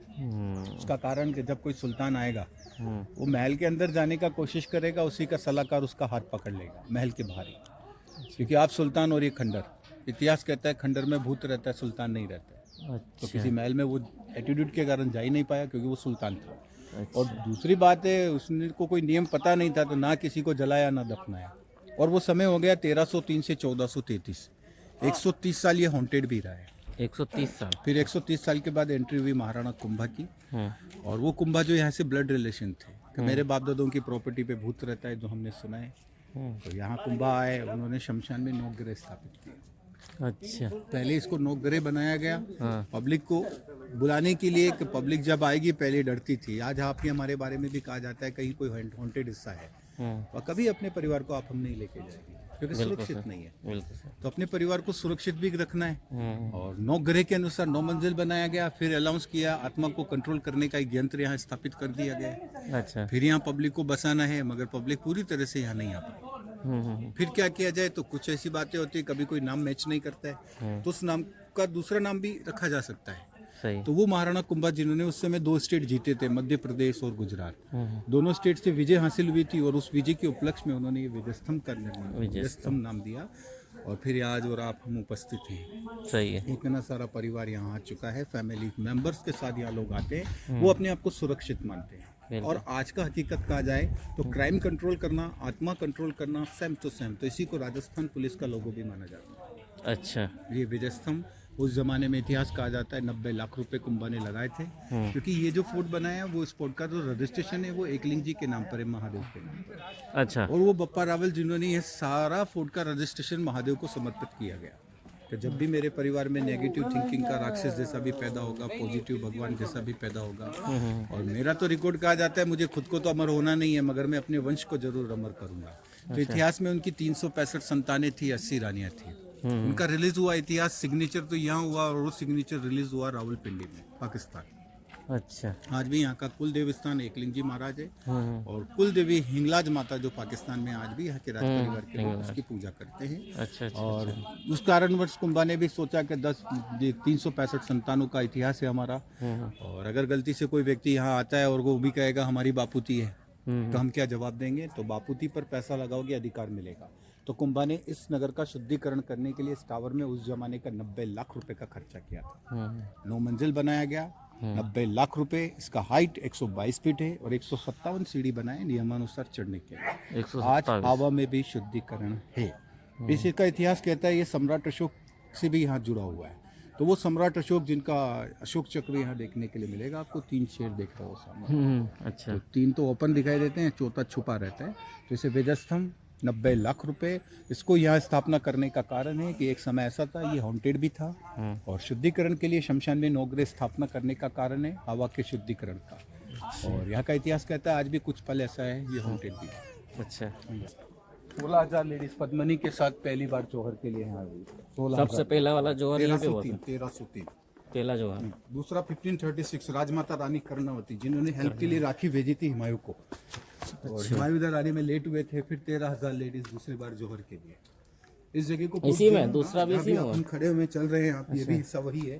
उसका कारण कि जब कोई सुल्तान आएगा वो महल के अंदर जाने का कोशिश करेगा, उसी का सलाहकार उसका हाथ पकड़ लेगा महल के बाहर ही, क्योंकि आप सुल्तान और ये खंडर। इतिहास कहता है खंडर में भूत रहता है, सुल्तान नहीं रहता है। तो किसी महल में वो एटीट्यूड के कारण जा ही नहीं पाया क्योंकि वो सुल्तान था। और दूसरी बात है उसने को कोई नियम पता नहीं था, तो ना किसी को जलाया ना दफनाया। और वो समय हो गया 1303 से 1433, 130 साल ये हॉन्टेड भी रहा है। 130 साल। फिर 130 साल के बाद एंट्री हुई महाराणा कुंभा की, और वो कुंभा जो यहाँ से ब्लड रिलेशन थे कि मेरे बाप दादों की प्रॉपर्टी पे भूत रहता है, जो हमने सुना है। तो यहाँ कुंभा आए, उन्होंने शमशान में नौगृह स्थापित किए। अच्छा। पहले इसको नौगृह बनाया गया पब्लिक को बुलाने के लिए, कि पब्लिक जब आएगी पहले डरती थी। आज आपके हमारे बारे में भी कहा जाता है कहीं कोई हॉन्टेड हिस्सा है, और कभी अपने परिवार को आप हम नहीं लेके जाएंगे क्योंकि सुरक्षित नहीं है। बिल्कुल सर। तो अपने परिवार को सुरक्षित भी रखना है। और 9 ग्रह के अनुसार 9 मंजिल बनाया गया, फिर अलाउंस किया, आत्मा को कंट्रोल करने का एक यंत्र यहाँ स्थापित कर दिया गया। अच्छा। फिर यहाँ पब्लिक को बसाना है, मगर पब्लिक पूरी तरह से यहाँ नहीं आ पाई। फिर क्या किया जाए, तो कुछ ऐसी बातें होती है, कभी कोई नाम मैच नहीं करता है तो उस नाम का दूसरा नाम भी रखा जा सकता है। सही। तो वो महाराणा कुंभा जिन्होंने उस समय 2 स्टेट जीते थे, मध्य प्रदेश और गुजरात, दोनों स्टेट से विजय हासिल हुई थी, और उस विजय के उपलक्ष्य में उन्होंने ये विजयस्तंभ का निर्माण, विजयस्तंभ नाम दिया। और फिर आज और आप हम उपस्थित हैं। सही है। इतना सारा परिवार यहाँ आ चुका है, फैमिली मेंबर्स के साथ यहाँ लोग आते हैं, वो अपने आप को सुरक्षित मानते हैं। और आज का हकीकत कहा जाए तो क्राइम कंट्रोल करना, आत्मा कंट्रोल करना सेम टू सेम, तो इसी को राजस्थान पुलिस का लोगो भी माना जाता है। अच्छा। ये विजयस्तंभ उस जमाने में इतिहास कहा जाता है 90 लाख रुपए कुंभा ने लगाए थे, क्योंकि ये जो फोर्ट बनाया है वो इस फोर्ट का जो रजिस्ट्रेशन है वो एकलिंग जी के नाम पर है, महादेव के नाम पर। अच्छा। और वो बप्पा रावल जिन्होंने ये सारा फोर्ट का रजिस्ट्रेशन महादेव को समर्पित किया गया। तो जब भी मेरे परिवार में नेगेटिव थिंकिंग का राक्षस जैसा भी पैदा होगा, पॉजिटिव भगवान जैसा भी पैदा होगा, और मेरा तो रिकॉर्ड कहा जाता है मुझे खुद को तो अमर होना नहीं है, मगर मैं अपने वंश को जरूर अमर करूंगा। तो इतिहास में उनकी 365 संतानें थी, 80 रानियां थी। उनका रिलीज हुआ इतिहास सिग्नेचर तो यहाँ हुआ, और वो सिग्नेचर रिलीज हुआ रावलपिंडी में, पाकिस्तान। अच्छा। आज भी यहाँ का कुल देवस्थान एकलिंग जी महाराज है, और कुल देवी हिंगलाज माता जो पाकिस्तान में आज भी यहाँ के राज परिवार के लोग उसकी पूजा करते हैं। अच्छा। और उस कारणवश कुंभा ने भी सोचा कि 365 संतानों का इतिहास है हमारा, और अगर गलती से कोई व्यक्ति यहाँ आता है और वो भी कहेगा हमारी बापूती है, तो हम क्या जवाब देंगे। तो बापूती पर पैसा लगाओगे अधिकार मिलेगा। तो कुंभा ने इस नगर का शुद्धिकरण करने के लिए इस टावर में उस जमाने का 90 लाख रुपए का खर्चा किया था। 9 मंजिल बनाया गया, 90 लाख रुपए। इसका हाइट 122 फीट है, और 157 सीढ़ी बनाए नियमानुसार चढ़ने के लिए। आज हवा में भी शुद्धिकरण है। इसका इतिहास कहता है ये सम्राट अशोक से भी यहाँ जुड़ा हुआ है। तो वो सम्राट अशोक जिनका अशोक चक्र यहाँ देखने के लिए मिलेगा आपको, 3 शेर देख रहा हो सामने। अच्छा। तो 3 तो ओपन दिखाई देते हैं, चौथा छुपा रहता है। तो इसे विजयस्तंभ 90 लाख रुपए। इसको यहाँ स्थापना करने का कारण है कि एक समय ऐसा था, ये हॉन्टेड भी था, और शुद्धिकरण के लिए शमशान में नौगृह स्थापना करने का कारण है हवा के शुद्धिकरण का। और यहाँ का इतिहास कहता है आज भी कुछ पल ऐसा है ये हॉन्टेड भी है। अच्छा। 16,000 लेडीज पद्मनी के साथ पहली बार जौहर के लिए यहाँ हुई। सबसे पहला वाला जोहर यहीं पे हुआ था। 1303 पहला जोहर। दूसरा 1536 राजमाता रानी कर्णावती जिन्होंने हेल्प के लिए राखी भेजी थी हुमायूं को, और हुमायूं इधर आने में लेट हुए थे। फिर 13,000 लेडीज दूसरी बार जौहर के लिए इस जगह को इसी में दूसरा भी इसी में हम खड़े हुए चल रहे हैं आप, ये भी हिस्सा वही है।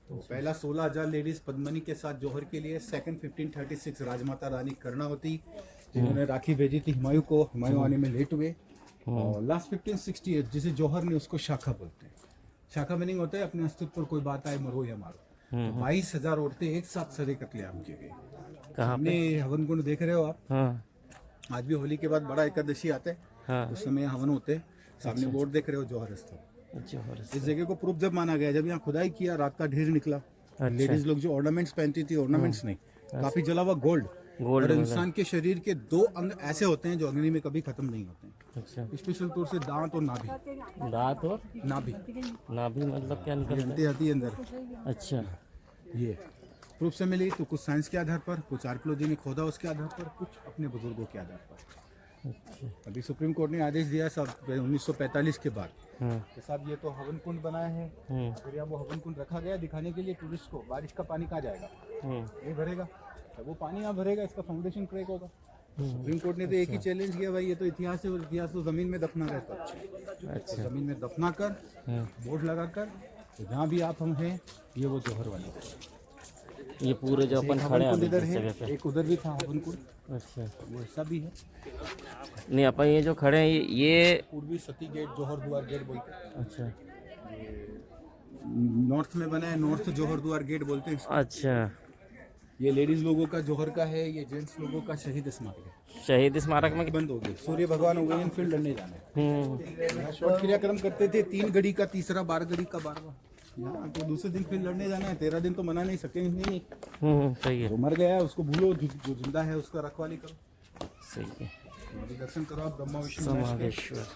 तो पहला 16,000 लेडीज पद्मनी के साथ जौहर के लिए। सेकंड 1536 राजमाता रानी कर्णावती जिन्होंने राखी भेजी थी हुमायूं को, हुमायूं आने में लेट हुए। और लास्ट 1568 जिसे जौहर ने उसको शाखा बोलते हैं। शाखा मीनिंग होता है अपने अस्तित्व पर कोई बात आए मरो या मारो। तो 22,000 औरतें एक साथ सरे कत्लेआम किए गए। कहाँ हमने पे? हवन कुंड देख रहे हो आप, हाँ आज भी होली के बाद बड़ा एकादशी आता है, हाँ। उस समय हवन होते हैं। सामने बोर्ड देख रहे हो जौहर स्थल। जौहर इस जगह को प्रूफ जब माना गया, जब यहाँ खुदाई किया, रात का ढेर निकला, लेडीज लोग जो ऑर्नामेंट्स पहनती थी, ऑर्नामेंट्स नहीं, काफी जला हुआ गोल्ड। गोल्ड और में इंसान के शरीर के 2 अंग ऐसे होते हैं जो अग्नि में कभी खत्म नहीं होते हैं, अच्छा। स्पेशल तौर से दांत और नाभि। दांत और नाभि नाभि मतलब क्या निकलता घंटे आती है अंदर। है? अच्छा ये प्रूफ से मिली, तो कुछ साइंस के आधार पर, कुछ आर्कियोलॉजी ने खोदा उसके आधार पर, कुछ अपने बुजुर्गों के आधार पर। अच्छा। अभी सुप्रीम कोर्ट ने आदेश दिया सब 1945 के बाद हम्म कि साहब ये तो हवन कुंड बनाया है, फिर यहाँ वो हवन कुंड रखा गया दिखाने के लिए टूरिस्ट को, बारिश का पानी कहाँ जाएगा, ये भरेगा, तो वो पानी यहाँ भरेगा, इसका फाउंडेशन क्रैक होगा। सुप्रीम कोर्ट ने तो एक ही चैलेंज किया, भाई ये तो इतिहास है, और इतिहास तो जमीन में दफना रहता है। अच्छा। जमीन में दफना कर, बोर्ड लगा कर, तो जहाँ भी आप हम हैं, ये वो जौहर वाले। ये पूरे जो अपन खड़े हैं अभी इधर जिस है, जगह पे। एक उधर भी था हवन कुंड, अच्छा। वो ऐसा भी है। नहीं अपन ये जो खड़े हैं ये पूर्वी सती गेट, जौहर द्वार गेट बोलते हैं। अच्छा नॉर्थ में बना है, नॉर्थ जौहर द्वार गेट बोलते हैं। अच्छा। ये लेडीज लोगों का जौहर का है, ये जेंट्स लोगों का शहीद स्मारक है। शहीद स्मारक में बंद हो गई, सूर्य भगवान हो गए, फील्ड लड़ने जाने। यहाँ शॉर्ट क्रियाक्रम करते थे, 3 घड़ी का तीसरा, 12 घड़ी का 12वां। यहाँ तो दूसरे दिन फिर लड़ने जाना है, 13 दिन तो मना नहीं सके। नहीं, सही है। जो मर गया है उसको भूलो, जो जिंदा है उसका रखवाली करो। सही है। अभी दर्शन करो आप ब्रह्मा विष्णु महेश के। समावेश्वर।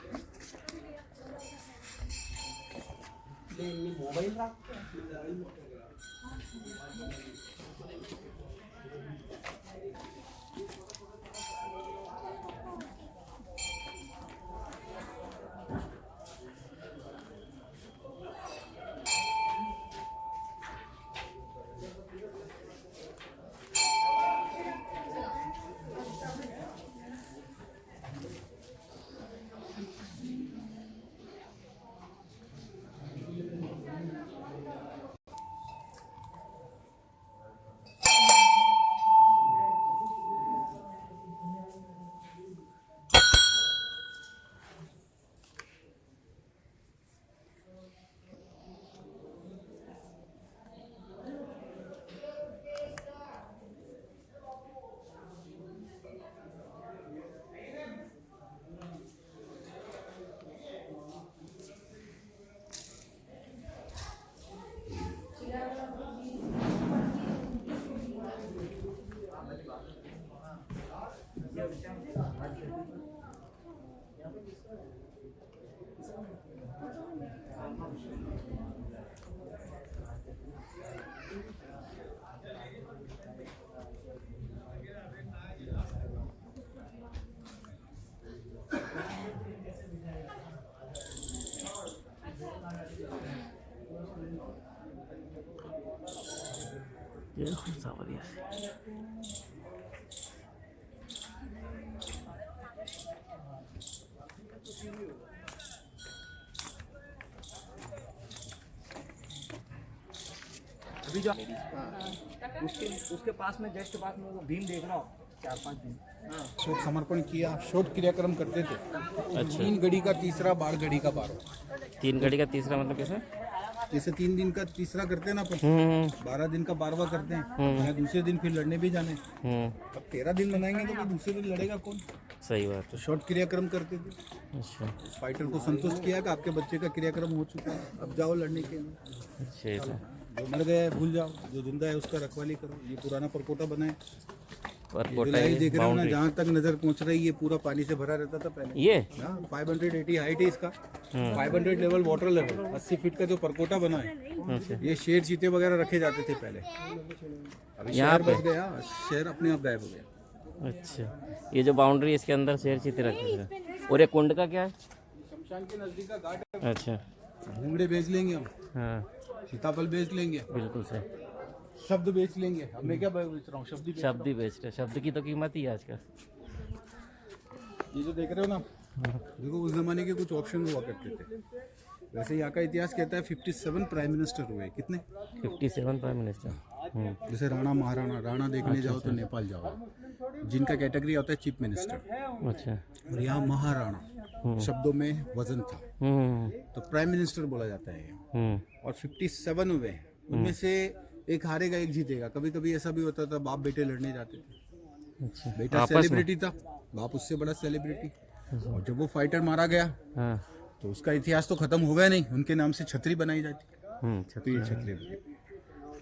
ये सावरिया से। अभी जो उसके पास में जस्ट पास में वो भीम देखना हो 4-5 दिन। शोक समर्पण किया, शोक क्रियाक्रम करते थे। अच्छा। 3 घड़ी का तीसरा, 12 घड़ी का 12वां। 3 घड़ी का तीसरा मतलब कैसे? जैसे 3 दिन का तीसरा करते हैं ना अपन, 12 दिन का 12वां करते हैं, या दूसरे दिन फिर लड़ने भी जाने। अब 13 दिन मनाएंगे तो फिर दूसरे दिन लड़ेगा कौन? सही बात तो शॉर्ट क्रियाक्रम करते थे। अच्छा फाइटर को संतुष्ट किया कि आपके बच्चे का क्रियाक्रम हो चुका है, अब जाओ लड़ने के लिए। अच्छा ऐसा। जो मर गया है भूल जाओ, जो जिंदा है उसका रखवाली करो। ये पुराना परकोटा बना है, पर ये कोटा जो लाइव ये देख रहे हो ना, बाउंड्री। जहाँ तक नजर पहुँच रही है, ये पूरा पानी से भरा रहता था पहले। ये 580 हाइट है इसका, 500 लेवल वाटर लेवल, 80 फीट का जो परकोटा बना है। अच्छा ये शेर चीते वगैरह रखे जाते थे पहले। अभी यहाँ शहर पे? बच गया, शहर अपने आप गायब हो गया। अच्छा ये जो बाउंड्री है इसके अंदर शेर चीते रखे थे। और ये कुंड का क्या है? शमशान के नजदीक का घाट है। अच्छा घूंगड़े बेच लेंगे हम, हाँ सीताफल बेच लेंगे, बिल्कुल सही। शब्द बेच लेंगे। हमने क्या बेच रहा हूँ, शब्द ही बेच रहा शब्द ही बेच रहे, शब्द की तो कीमत ही है आजकल। हूँ। ये जो देख रहे हो ना, देखो उस जमाने के कुछ ऑप्शन हुआ करते थे। वैसे यहाँ का इतिहास कहता है 57 प्राइम मिनिस्टर हुए। कितने? 57 प्राइम मिनिस्टर। जैसे राणा महाराणा, राणा देखने जाओ तो नेपाल जाओ, जिनका कैटेगरी होता है चीफ मिनिस्टर। अच्छा और यहाँ महाराणा शब्दों में वजन था, तो प्राइम मिनिस्टर बोला जाता है यहाँ। और 57 हुए, उनमें से एक हारेगा एक जीतेगा। कभी कभी ऐसा भी होता था, बाप बेटे लड़ने जाते थे, अच्छा, बेटा आपस में? सेलिब्रिटी था, बाप उससे बड़ा सेलिब्रिटी, और जब वो फाइटर मारा गया हाँ। तो उसका इतिहास तो खत्म हो गया नहीं, उनके नाम से छतरी बनाई जाती। तो छतरी ये छतरी बनी।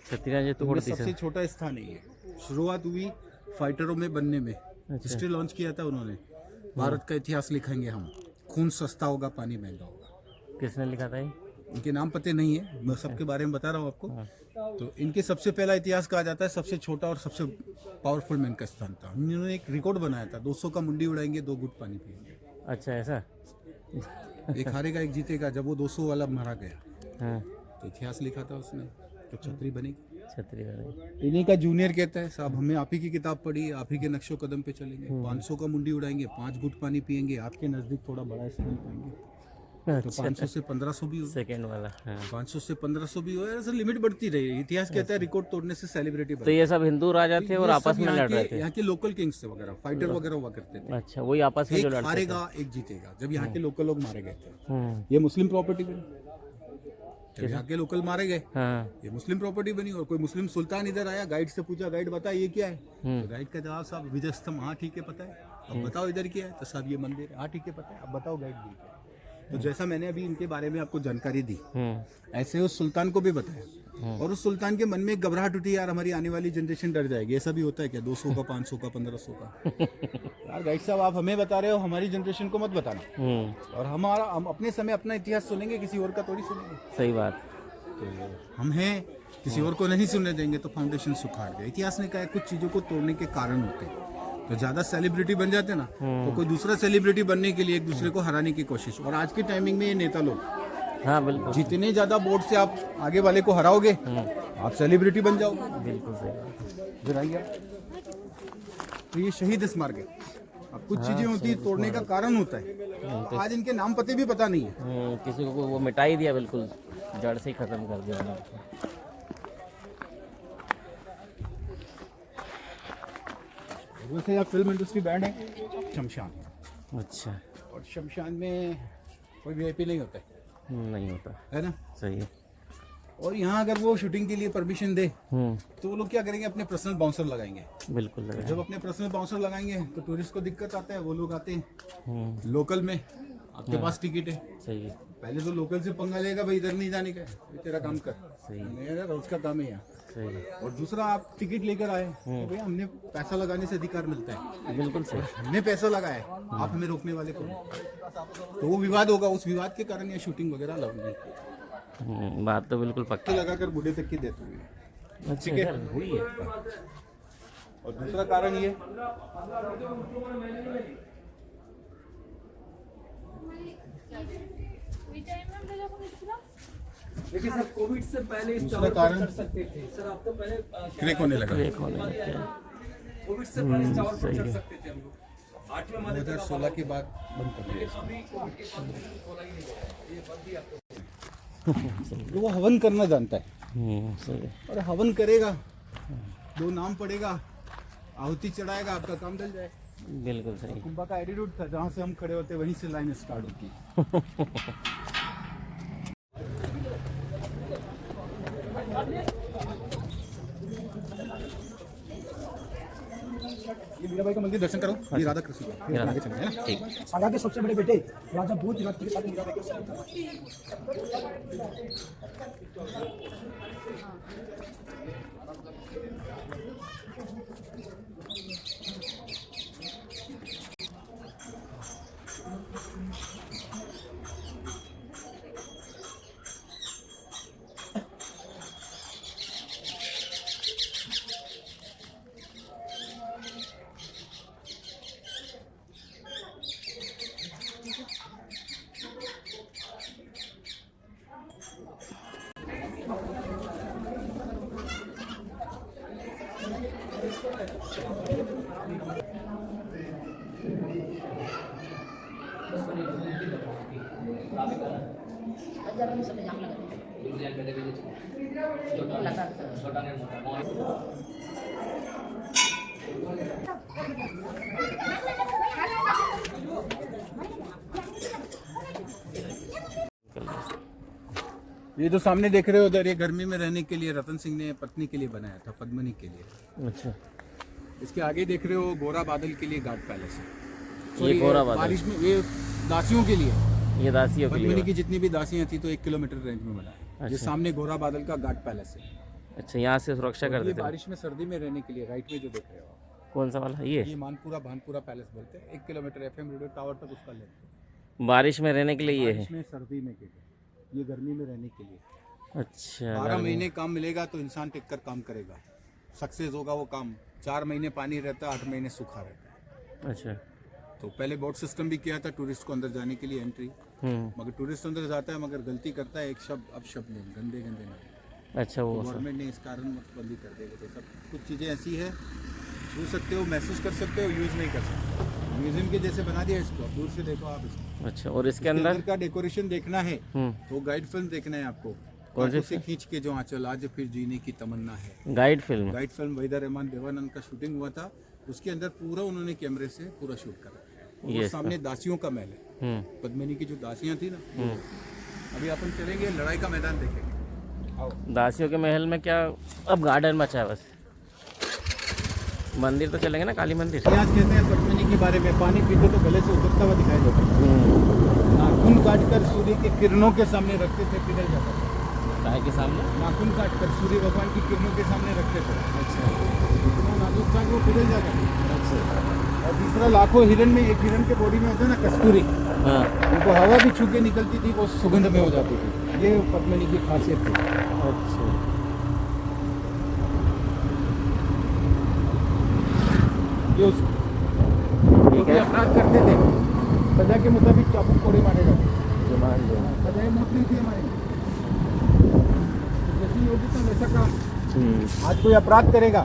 छतरी तो इनमें पड़ती सबसे सर। छोटा स्थान है ये। शुरुआत हुई फाइटरों में बनने में, हिस्ट्री लॉन्च किया था उन्होंने, भारत का इतिहास लिखेंगे हम, खून सस्ता होगा पानी महंगा होगा। किसने लिखा था ये? इनके नाम पते नहीं है, मैं सबके बारे में बता रहा हूँ आपको। तो इनके सबसे पहला इतिहास कहा जाता है, सबसे छोटा और सबसे पावरफुल मैन का स्थान था। इन्होंने एक रिकॉर्ड बनाया था, 200 का मुंडी उड़ाएंगे 2 घुट पानी पिएंगे। अच्छा, ऐसा? एक हारेगा एक जीतेगा। जब वो 200 वाला मारा गया हाँ, तो इतिहास लिखा था उसने, तो छतरी बनेगी। छतरी वाली। इन्हीं का जूनियर कहता है, साहब हमने आप ही की किताब पढ़ी, आप ही के नक्शो कदम पे चलेंगे, 500 का मुंडी उड़ाएंगे 5 घुट पानी पिएंगे, आपके नजदीक थोड़ा बड़ा स्थान पाएंगे। तो अच्छा, 500 से 1500 भी हो, सेकेंड वाला। हाँ। 500 से 1500 भी हो, ऐसे लिमिट बढ़ती रही। इतिहास कहता है रिकॉर्ड तोड़ने से सेलिब्रिटी तो ये सब हिंदू राजा थे और आपस में लड़ रहे थे? यहाँ के लोकल किंग्स थे वगैरह, फाइटर वगैरह हुआ करते थे। अच्छा, वही आपस में जो एक लड़ते थे। हारेगा एक जीतेगा। जब यहाँ के लोकल लोग मारे गए थे, हम्म, ये मुस्लिम प्रॉपर्टी बनी। जब यहाँ के लोकल मारे गए, हाँ। ये मुस्लिम प्रॉपर्टी बनी। और कोई मुस्लिम सुल्तान इधर आया, गाइड से पूछा, गाइड बता ये क्या है? तो गाइड का जवाब, साहब विजयस्तंभ, हाँ ठीक है पता है। अब बताओ इधर क्या है? तो साहब ये मंदिर है। हाँ ठीक है पता है। अब बताओ गाइड ये क्या है? तो जैसा मैंने अभी इनके बारे में आपको जानकारी दी, ऐसे उस सुल्तान को भी बताया। और उस सुल्तान के मन में एक घबराहट उठी, यार हमारी आने वाली जनरेशन डर जाएगी। ऐसा भी होता है क्या? 200 का, 500 का, 1500 का। यार गाइड साहब आप हमें बता रहे हो, हमारी जनरेशन को मत बताना। और हम अपने समय अपना इतिहास सुनेंगे, किसी और का थोड़ी सुनेंगे। सही बात। तो हम हैं, किसी और को नहीं सुनने देंगे तो फाउंडेशन सुखाड़ गया। इतिहास ने कहा है, कुछ चीजों को तोड़ने के कारण होते हैं। तो ज्यादा सेलिब्रिटी बन जाते ना, तो कोई दूसरा सेलिब्रिटी बनने के लिए एक दूसरे को हराने की कोशिश। और आज की टाइमिंग में ये नेता लोग, हाँ बिल्कुल, जितने ज्यादा वोट से आप आगे वाले को हराओगे, आप सेलिब्रिटी बन जाओगे। बिल्कुल सही। फिर आइए, तो ये शहीद स्मारक है। अब कुछ चीजें होती है तोड़ने का कारण होता है। आज इनके नाम पते भी पता नहीं है। किसी को वो मिटा ही दिया, बिल्कुल जड़ से ही खत्म कर दिया उन्होंने। वैसे आप फिल्म इंडस्ट्री बैंड है शमशान, अच्छा, और शमशान में कोई वीआईपी नहीं होता नहीं होता है ना। सही है। और यहाँ अगर वो शूटिंग के लिए परमिशन दे तो वो लोग क्या करेंगे, अपने पर्सनल बाउंसर लगाएंगे। बिल्कुल लगा। जब अपने पर्सनल बाउंसर लगाएंगे तो टूरिस्ट को दिक्कत आता है। वो लोग आते हैं लोकल में, आपके पास टिकट है, सही है, पहले तो लोकल से पंगा लेगा, भाई इधर नहीं जाने का है, ये तेरा काम कर, सही है, मेरा रोज का काम है यहाँ। सही है, और दूसरा, आप टिकट लेकर आए तो भैया हमने पैसा लगाने से अधिकार मिलता है, बिल्कुल सही। हमने पैसा लगाया है, आप हमें रोकने वाले कौन? तो वो विवाद होगा, उस विवाद के कारण ये शूटिंग वगैरह लग नहीं। बात तो बिल्कुल पक्की। लगाकर बूढ़े तक की देते हुए। अच्छा ठीक है। सर, हुई है। और दूसरा कारण ये, देखिए सर, कोविड से पहले इस दूसरा टावर पर कारण चढ़ सकते थे सर। आप तो पहले क्रैक होने लगा। एक होने लग गया। कोविड से पहले इस टावर पर चढ़ सकते थे हम लोग। 8वें माले तक 2016 के बाद बंद कर दिया। अभी कोविड के बाद खोला ही नहीं गया। ये बंद ही आपको तो वो हवन करना जानता है, सही है। और हवन करेगा, 2 नाम पड़ेगा, आहुति चढ़ाएगा, आपका काम डल जाए। बिल्कुल सही। कुंभा का एटीट्यूड था, जहाँ से हम खड़े होते वहीं से लाइन स्टार्ट होती है। ये मीराबाई का मंदिर दर्शन करो, ये राधा कृष्ण का, फिर आगे चलेंगे, है ना? ठीक। सागा के सबसे बड़े बेटे राजा भोज के साथ मीराबाई का शादी था। ये जो सामने देख रहे हो उधर, ये गर्मी में रहने के लिए रतन सिंह ने पत्नी के लिए बनाया था, पद्मिनी के लिए। अच्छा, इसके आगे देख रहे हो गोरा बादल के लिए घाट पैलेस है। ये Sorry, गोरा बादल। बारिश में ये दासियों के लिए, ये दासियों के पद्मिनी लिए। की जितनी भी दासियां थी तो 1 किलोमीटर रेंज में बना है। ये अच्छा। सामने गोरा बादल का घाट पैलेस है। अच्छा, यहाँ से सुरक्षा कर ये देते हो। बारिश में सर्दी में रहने के लिए, राइट में जो देख रहे हो आप, कौन सा वाला ये? ये मानपुरा भानपुरा पैलेस बोलते हैं। 1 किलोमीटर FM रेडियो टावर तक उसका लेंथ। बारिश में रहने के लिए ये है। बारिश में सर्दी में के लिए, ये गर्मी में रहने के लिए। अच्छा, 12 महीने काम मिलेगा तो इंसान टिक कर काम करेगा, सक्सेस होगा वो काम। 4 महीने पानी रहता है, 8 महीने सूखा रहता है। अच्छा। तो पहले बोट सिस्टम भी किया था टूरिस्ट को अंदर जाने के लिए एंट्री, मगर टूरिस्ट अंदर जाता है मगर गलती करता है, एक शब्द अपशब्द नहीं, गंदे गंदे नहीं। अच्छा, वो सब। गवर्नमेंट ने इस कारण बंदी कर देगा। तो सब कुछ चीज़ें ऐसी है, छू सकते हो, महसूस कर सकते हो, यूज़ नहीं कर सकते। म्यूजियम के जैसे बना दिया इसको, दूर से देखो आप इसको। अच्छा, और इसके इसके अंदर? अंदर का डेकोरेशन देखना है तो गाइड फिल्म देखना है आपको। कौन सी आंखों से खींच के जो आंचल, आज फिर जीने की तमन्ना है। Guide film? Guide film Waheeda Rehman Dev Anand का शूटिंग हुआ था, उसके अंदर पूरा उन्होंने कैमरे से पूरा शूट करा। ये और सामने दासियों का महल है, पद्मिनी की जो दासियां थी ना। अभी अपन चलेंगे, लड़ाई का मैदान देखेंगे। आओ। दासियों के महल में क्या अब गार्डन बचा है बस? मंदिर तो चलेंगे ना, काली मंदिर। इतिहास कहते हैं पद्मिनी के बारे में, पानी पीते तो गले से उतरता हुआ दिखाई देता है। नाखून काटकर सूर्य के किरणों के सामने रखते थे, पिघल जाता था। गाय के सामने? नाखून काटकर सूर्य भगवान की किरणों के सामने रखते थे। अच्छा। इतना नाजुक था कि वो पिघल जाता था। अच्छा। और तीसरा, लाखों हिरण में एक हिरण के बॉडी में होता है ना कस्तूरी, हाँ। उनको हवा भी छू के निकलती थी, वो सुगंध में हो जाती थी। ये पद्मिनी की खासियत थी। अच्छा। ये उस ये अपराध करते थे, सजा के मुताबिक चाकू कोड़े मारे जाते थे। जमान दो। सजाए मौत नहीं थी हमारे। तो जैसी योग्यता वैसा काम। आज कोई अपराध करेगा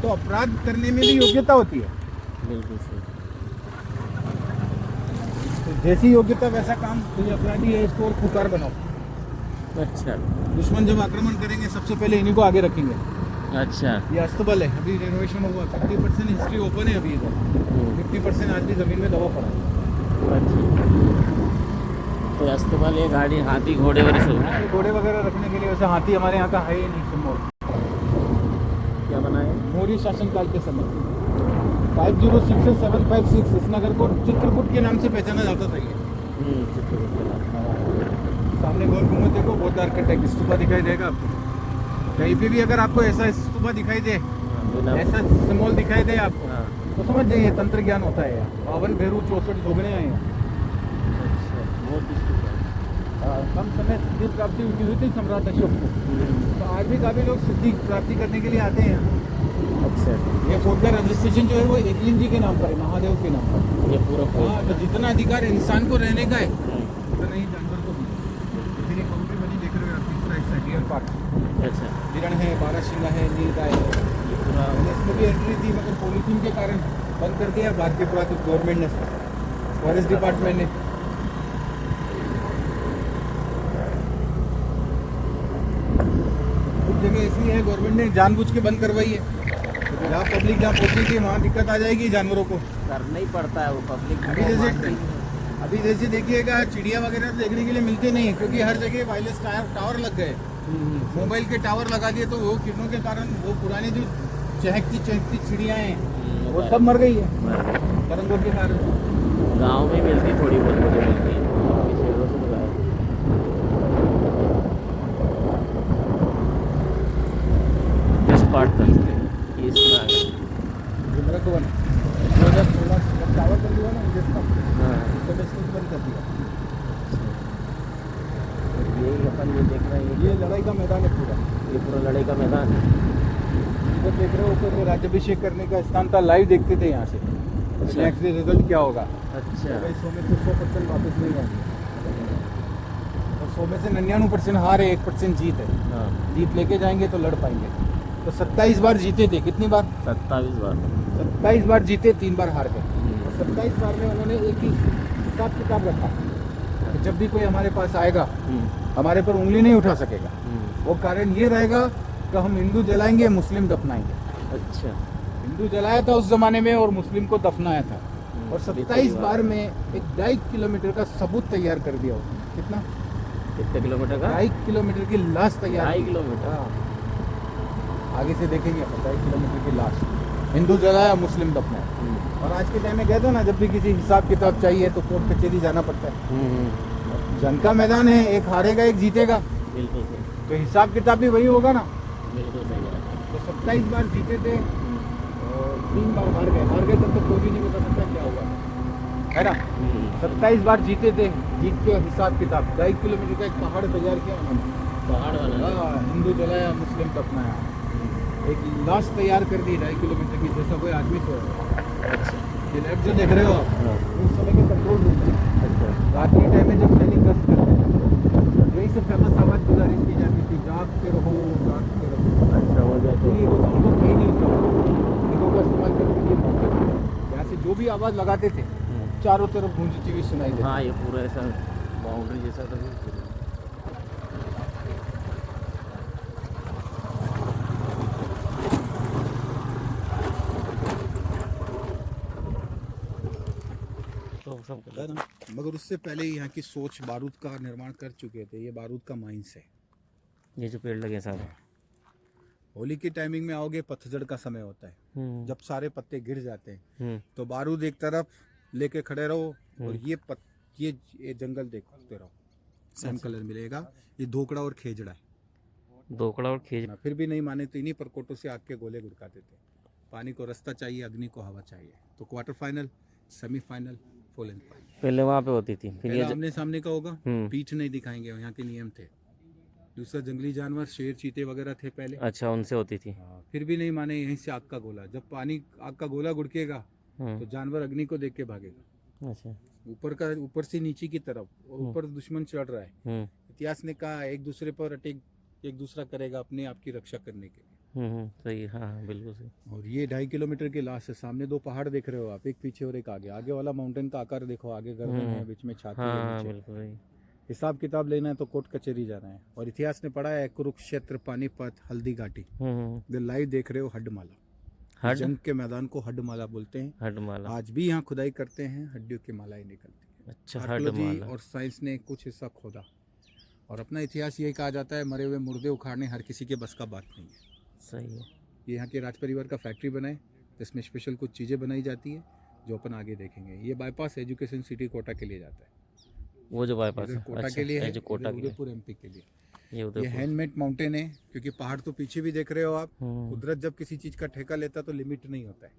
तो अपराध करने में भी योग्यता होती है। बिल्कुल सही। तो जैसी योग्यता वैसा काम। कोई अपराधी है, इसको और खुकार बनाओ। अच्छा। दुश्मन जब आक्रमण करेंगे सबसे पहले इन्हीं को आगे रखेंगे। अच्छा। ये अस्तबल है, अभी रेनोवेशन हुआ, 50% हिस्ट्री ओपन है अभी इधर, 50% आज भी जमीन में दबा पड़ा है। अच्छा, तो अस्तबल, ये गाड़ी, हाथी, घोड़े वगैरह सब? ये घोड़े वगैरह रखने के लिए, वैसे हाथी हमारे यहाँ का है ही नहीं। सिम्बोल क्या बना है? मौर्य शासनकाल के समय 506 से 756 इस नगर को चित्रकूट के नाम से पहचाना जाता था। ये सामने गोल घूमत देखो, बौद्ध आर्किटेक्ट स्तूपा दिखाई देगा आपको। कहीं पे भी अगर आपको ऐसा स्तूपा दिखाई दे, ऐसा सिम्बोल दिखाई दे आपको, तो समझ जाइए तंत्र ज्ञान होता है यहाँ। 52 भेरू 64 जोगने आए हैं। कम समय सिद्धि प्राप्ति हुई थी सम्राट अशोक को, तो आज भी काफी लोग सिद्धि प्राप्ति करने के लिए आते हैं। अच्छा। ये फोर्ट का रजिस्ट्रेशन जो है वो एकलिंग जी के नाम पर है, महादेव के नाम पर। ये पूरा हाँ, तो जितना अधिकार इंसान को रहने का है उतना ही जानवर को भी। फिर एक बाउंड्री बनी देख रहे हो आप, तीसरा हिस्सा डियर पार्क। अच्छा। हिरण है, बारहसिंगा है, नीलगाय है। ये पूरा इसमें भी एंट्री थी मगर पॉलिथीन के कारण बंद कर दिया भारतीय पुरातत्व गवर्नमेंट ने, फॉरेस्ट डिपार्टमेंट ने। कुछ जगह ऐसी है गवर्नमेंट ने जानबूझ के बंद करवाई है। जहाँ पब्लिक जहाँ पहुँचेगी वहाँ दिक्कत आ जाएगी जानवरों को। करना ही पड़ता है वो, पब्लिक। अभी जैसे देखिएगा चिड़िया वगैरह तो देखने के लिए मिलते नहीं है, क्योंकि हर जगह वायरलेस टावर लग गए। मोबाइल के टावर लगा दिए तो वो किरणों के कारण वो पुरानी जो चहकती चिड़िया हैं वो सब मर गई है तरंगों के कारण। गांव में मिलती थोड़ी बहुत, मुझे मिलती है, शहरों से बुलाया। बेस्ट पार्ट था इसमें आ गया। को बना 2016 जब टावर बंद हुआ ना जिसका, हाँ। तो इसको बंद कर दिया। यही अपन ये देख रहे हैं, ये लड़ाई का मैदान है पूरा। ये पूरा लड़ाई का मैदान है। इधर देख रहे हो, ऊपर में राज्याभिषेक करने का स्थान था, लाइव देखते थे यहाँ से। अच्छा। नेक्स्ट डे रिजल्ट क्या होगा। अच्छा। भाई 100 में से 100% वापस नहीं आएंगे, और 100 में से 99% हार है, 1% जीत है। हाँ। जीत लेके जाएंगे तो लड़ पाएंगे। तो 27 बार जीते थे, कितनी बार? 27 बार। 27 बार जीते, 3 बार हार गए। और 27 बार में उन्होंने एक ही हिसाब किताब रखा कि जब भी कोई हमारे पास आएगा हमारे पर उंगली नहीं उठा सकेगा। वो कारण ये रहेगा कि हम हिंदू जलाएंगे, मुस्लिम दफनाएंगे। अच्छा। हिंदू जलाया था उस जमाने में और मुस्लिम को दफनाया था। और 27 बार में एक 2.5 किलोमीटर का सबूत तैयार कर दिया उसने। कितना? कितने किलोमीटर का? 2.5 किलोमीटर की लाश तैयार 2.5 की। किलोमीटर। हाँ। आगे से देखेंगे 2.5 किलोमीटर की लाश, हिंदू जलाया मुस्लिम दफनाया। और आज के टाइम में कहते हो ना, जब भी किसी हिसाब किताब चाहिए तो कोर्ट कचहरी जाना पड़ता है। जंग का मैदान है, एक हारेगा एक जीतेगा, बिल्कुल सही, तो हिसाब किताब भी वही होगा ना। बिल्कुल सही बात है। तो 27 बार जीते थे और 3 बार हार गए तब तो कोई भी नहीं बता सकता क्या हुआ, है ना। 27 बार जीते थे, जीत के हिसाब किताब 2.5 किलोमीटर का एक पहाड़ तैयार किया उन्होंने। पहाड़ वाला हाँ, हिंदू जलाया मुस्लिम दफनाया, एक लाश तैयार कर दी 2.5 किलोमीटर की, जैसा कोई आदमी सो रहा है। ये लेफ्ट जो देख रहे हो आप, उस समय के कंट्रोल रूम है। रात के टाइम में जब सैनिक गश्त करते हैं, यही से फेमस आवाज गुजारिश की जाती थी, जागते रहो जागते रहो। अच्छा हो जाए तो ये साउंड को कहीं नहीं था, इनको का इस्तेमाल करके ये मौके थे। यहाँ से जो भी आवाज़ लगाते थे चारों तरफ गूंजती हुई सुनाई देती। हाँ, ये पूरा ऐसा बाउंड्री जैसा था। तो सब है ना, मगर उससे पहले ही यहाँ की सोच बारूद का निर्माण कर चुके थे। ये बारूद का माइंस है। ये जो पेड़ लगे सारे। होली की टाइमिंग में आओगे, पतझड़ का समय होता है, जब सारे पत्ते गिर जाते हैं, तो बारूद एक तरफ लेके खड़े रहो और ये जंगल देखते रहो, सेम कलर मिलेगा। ये धोकड़ा और खेजड़ा है। धोकड़ा और खेज। ना फिर भी नहीं माने तो इन्हीं परकोटों से आग के गोले गुड़काते थे। पानी को रास्ता चाहिए, अग्नि को हवा चाहिए। तो quarter final, semifinal, full and final पहले वहाँ पे होती थी, फिर ये आमने सामने का होगा। पीठ नहीं दिखाएंगे, यहाँ के नियम थे। दूसरा जंगली जानवर, शेर चीते वगैरह थे पहले। अच्छा, उनसे होती थी। हाँ, फिर भी नहीं माने, यहीं से आग का गोला। जब पानी आग का गोला गुड़केगा तो जानवर अग्नि को देख के भागेगा। अच्छा। ऊपर से नीचे की तरफ, और ऊपर दुश्मन चढ़ रहा है। इतिहास ने कहा एक दूसरे पर अटैक एक दूसरा करेगा अपने आप की रक्षा करने के लिए। सही, हाँ बिल्कुल सही। और ये 2.5 किलोमीटर की लाश है। सामने 2 पहाड़ देख रहे हो आप, एक पीछे और एक आगे। आगे वाला माउंटेन का आकार देखो, आगे गर्दन है, बीच में छाती है, हाँ नीचे। बिल्कुल सही। हिसाब किताब लेना है तो कोर्ट कचहरी जाना है। और इतिहास ने पढ़ा है, कुरुक्षेत्र, पानीपत, हल्दी घाटी। जो लाइव देख रहे हो, हड्डमाला, जंग के मैदान को हड्डमाला बोलते हैं। हड्डमाला। आज भी यहाँ खुदाई करते हैं, हड्डियों की मालाएं निकलती है। अच्छा, आर्कियोलॉजी हड्डमाला। और साइंस ने कुछ हिस्सा खोदा। और अपना इतिहास यही कहा जाता है, मरे हुए मुर्दे उखाड़ने हर किसी के बस का बात नहीं है। सही है। ये यहाँ के राज परिवार का फैक्ट्री बनाए, इसमें स्पेशल कुछ चीज़ें बनाई जाती है जो अपन आगे देखेंगे। ये बाईपास एजुकेशन सिटी कोटा के लिए जाता है। वो जो बाईपास है, कोटा अच्छा, के लिए है, जो कोटा के लिए। उदयपुर एमपी के लिए। ये ये उदयपुर। हैंडमेड माउंटेन है, क्योंकि पहाड़ तो पीछे भी देख रहे हो आप। कुदरत जब किसी चीज का ठेका लेता तो लिमिट नहीं होता है।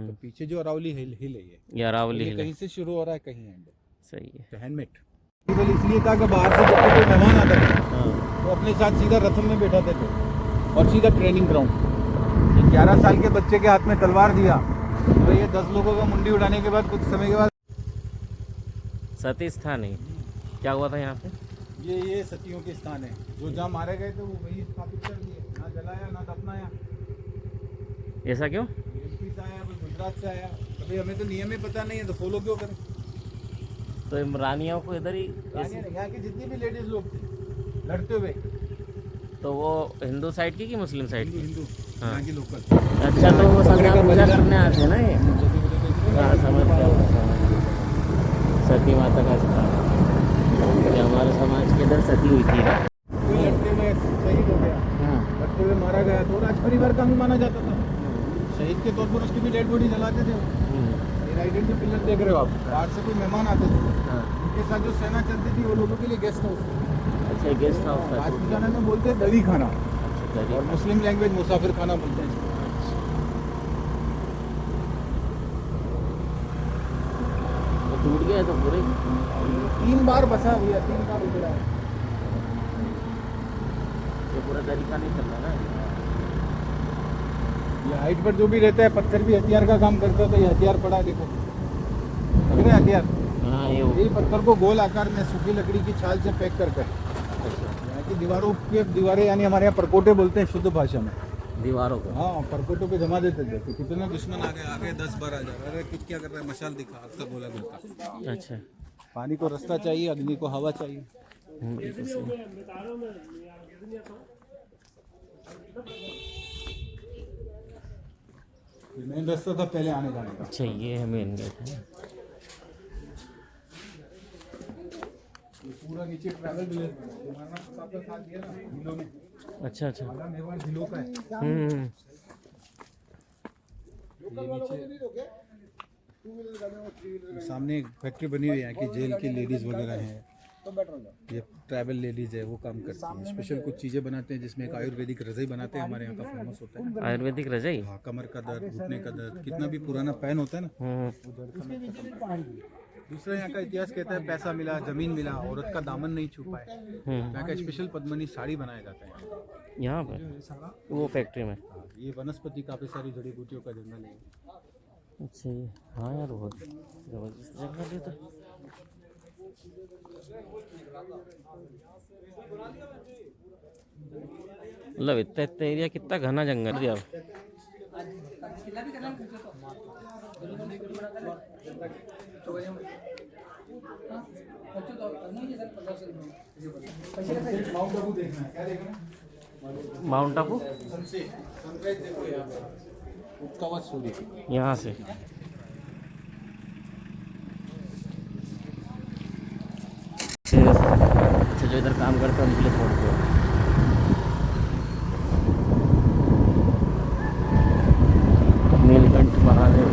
तो पीछे जो अरावली हिल है ये अरावली ये हिल है। कहीं से शुरू हो रहा है, कहीं एंड है। सही है। तो हैंडमेड केवल इसलिए था कि बाहर से जब कोई मेहमान आता था तो अपने साथ सीधा रथम में बैठाते थे और सीधा ट्रेनिंग ग्राउंड। 11 साल के बच्चे के हाथ में तलवार दिया तो ये 10 लोगों का मुंडी उड़ाने के बाद कुछ समय के बाद सती स्थान है। क्या हुआ था यहाँ पे? ये सतियों के स्थान है। जो जहाँ मारे गए थे वो वही स्थापित कर दिए, ना जलाया ना दफनाया। ऐसा क्यों? एमपी से आया, कोई गुजरात से आया। अभी हमें तो नियम ही पता नहीं है, तो फॉलो क्यों करें? तो इन रानियों को इधर ही यहाँ की जितनी भी लेडीज लोग थे लड़ते हुए, तो वो हिंदू साइड की कि मुस्लिम साइड की? हिंदू हाँ। यहाँ की लोकल। अच्छा, तो वो संग्राम पूजा करने आते हैं ना ये? हाँ, समझ गया। सती माता का स्थान, ये हमारे समाज के इधर सती हुई थी ना। कोई लड़ते हुए शहीद हो गया, लड़ते हुए मारा गया तो राज परिवार का भी माना जाता था। शहीद के तौर पर उसकी भी डेड बॉडी जलाते थे। ये राइडेंट के पिलर देख रहे हो आप, बाहर से कोई मेहमान आते थे, उनके साथ जो सेना चलती थी वो लोगों के लिए गेस्ट हाउस। अच्छा, गेस्ट हाउस था। राजपूताना में बोलते हैं दली खाना, अच्छा, और मुस्लिम लैंग्वेज मुसाफिर खाना बोलते हैं। तो टूट गया तो पूरे 3 बार बसा हुआ, 3 बार उजड़ा है। ये पूरा तरीका नहीं चल रहा ना। ये हाइट पर जो भी रहता है, पत्थर भी हथियार का काम करता है। तो ये हथियार पड़ा है, देखो लग रहा है हथियार। हाँ, ये पत्थर को गोल आकार में सूखी लकड़ी की छाल से पैक कर कर यहाँ की दीवारें यानी हमारे यहाँ परकोटे बोलते हैं शुद्ध भाषा में। दीवारों को। हाँ, परकोटों पे जमा देते थे। तो कितने दुश्मन आ गए 10-12 हजार। अरे कुछ क्या कर रहा है, मशाल दिखा, आग का गोला गुड़का। अच्छा। पानी को रास्ता चाहिए, अग्नि को हवा चाहिए। बिल्कुल सही। मेन रास्ता था पहले आने जाने का। अच्छा, ये है मेन गेट है। ये पूरा नीचे ट्रैवल विलेज बना है। महाराणा प्रताप का साथ दिया ना झीलों में, अच्छा अच्छा। आधा मेवाड़ झीलों का है। हम्म। सामने एक फैक्ट्री बनी हुई है यहाँ की, जेल की लेडीज वगैरह हैं, ये ट्रैवल लेडीज है, वो काम करती हैं। स्पेशल कुछ चीज़ें बनाते हैं, जिसमें एक आयुर्वेदिक रजाई बनाते हैं, हमारे यहाँ का फेमस होता है। आयुर्वेदिक रजाई। हाँ, कमर का दर्द, घुटने का दर्द, कितना भी पुराना पैन होता है ना, हम्म। वो दर्द का दूसरा यहाँ का इतिहास कहता है पैसा मिला, जमीन मिला, औरत का दामन नहीं छुपा है। यहाँ का स्पेशल पद्मनी साड़ी बनाया जाता है यहाँ पर वो फैक्ट्री में। हाँ, ये वनस्पति काफ़ी सारी जड़ी बूटियों का जंगल है। अच्छा ये, हाँ यार बहुत जबरदस्त जगह है तो। मतलब इतना एरिया कितना घना जंगल है। माउंट आबू देखना है, क्या देखना है? माउंट आबू सनसेट, सनराइज देखो यहाँ पर, उगता हुआ सूर्य यहाँ से। अच्छा जो इधर काम करते हैं उनके लिए छोड़ते हो। नीलकंठ महादेव।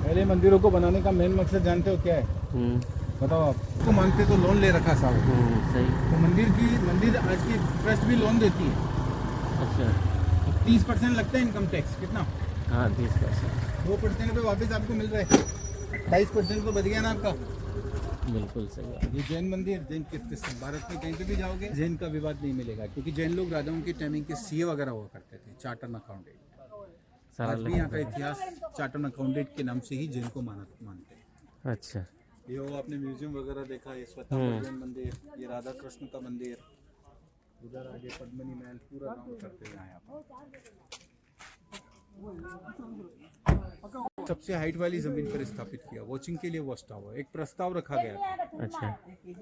पहले मंदिरों को बनाने का मेन मकसद जानते हो क्या है? बताओ आप। तो मानते तो लोन ले रखा साहब, सही। तो मंदिर आज की ट्रस्ट भी लोन देती है। अच्छा 30% लगता है इनकम टैक्स, कितना? हाँ 30%। 2% पे वापस आपको मिल रहा है, 28% तो बच गया ना आपका। बिल्कुल सही। ये जैन मंदिर, जैन तीर्थस्थल, भारत में कहीं पे भी जाओगे जैन का विवाद नहीं मिलेगा, क्योंकि जैन लोग राजाओं की टाइमिंग के सीए वगैरह हुआ करते थे, चार्टर्ड अकाउंटेंट। आज भी यहाँ का इतिहास चार्टर्ड अकाउंटेंट के नाम से ही जैन को मानते हैं। अच्छा ये वो आपने म्यूजियम वगैरह देखा है, स्वतंत्र जैन मंदिर, ये राधा कृष्ण का मंदिर, उधर आगे पद्मनी महल, पूरा नाम करते हैं यहाँ पर। सबसे हाइट वाली जमीन पर स्थापित किया, वॉचिंग के लिए वॉच टावर। एक प्रस्ताव रखा गया था। अच्छा।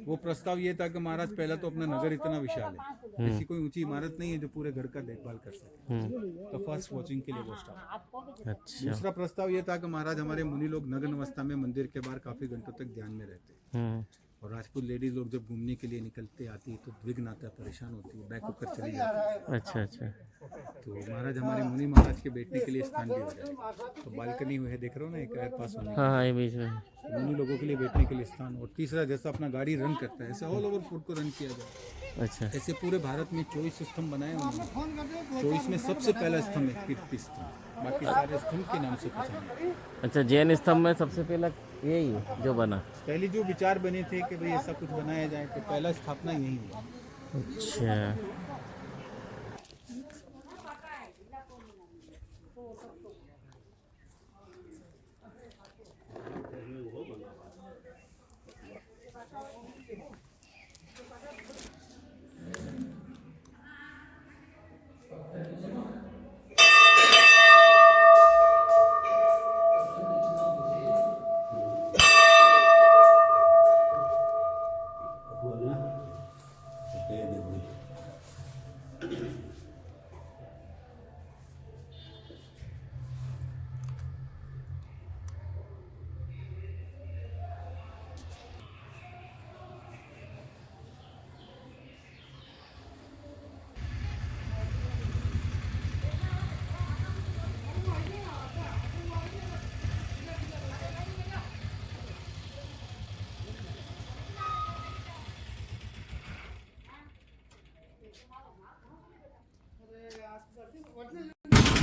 वो प्रस्ताव ये था कि महाराज पहला तो अपना नगर इतना विशाल है, ऐसी कोई ऊंची इमारत नहीं है जो पूरे घर का देखभाल कर सके, तो फर्स्ट वॉचिंग के लिए वॉच टावर। अच्छा। दूसरा प्रस्ताव ये था कि महाराज हमारे मुनि लोग नग्न अवस्था में मंदिर के बाहर काफी घंटों तक ध्यान में रहते, और राजपूत लेडीज लोग जब घूमने के लिए निकलते आती है तो विघ्न आता है, परेशान होती है, बैक होकर चली जाती है। अच्छा अच्छा। तो महाराज हमारे मुनि महाराज के बैठने के लिए स्थान भी हो जाए, तो बालकनी हुई है, देख रहे हो ना, एक पास होने हाँ ये बीच में। तो मुनि लोगों के लिए बैठने के लिए स्थान। और तीसरा, जैसा अपना गाड़ी रन करता है, ऐसे ऑल ओवर फूड को रन किया जाए। अच्छा। ऐसे पूरे भारत में 24 स्तंभ बनाए उन्होंने, 24 में सबसे पहला स्तंभ है कीर्ति स्तंभ, बाकी सारे स्तंभ के नाम से पहचाने। अच्छा जैन स्तंभ में सबसे पहला यही है जो बना। पहले जो विचार बने थे कि भाई ऐसा कुछ बनाया जाए, तो पहला स्थापना यही हुआ। अच्छा।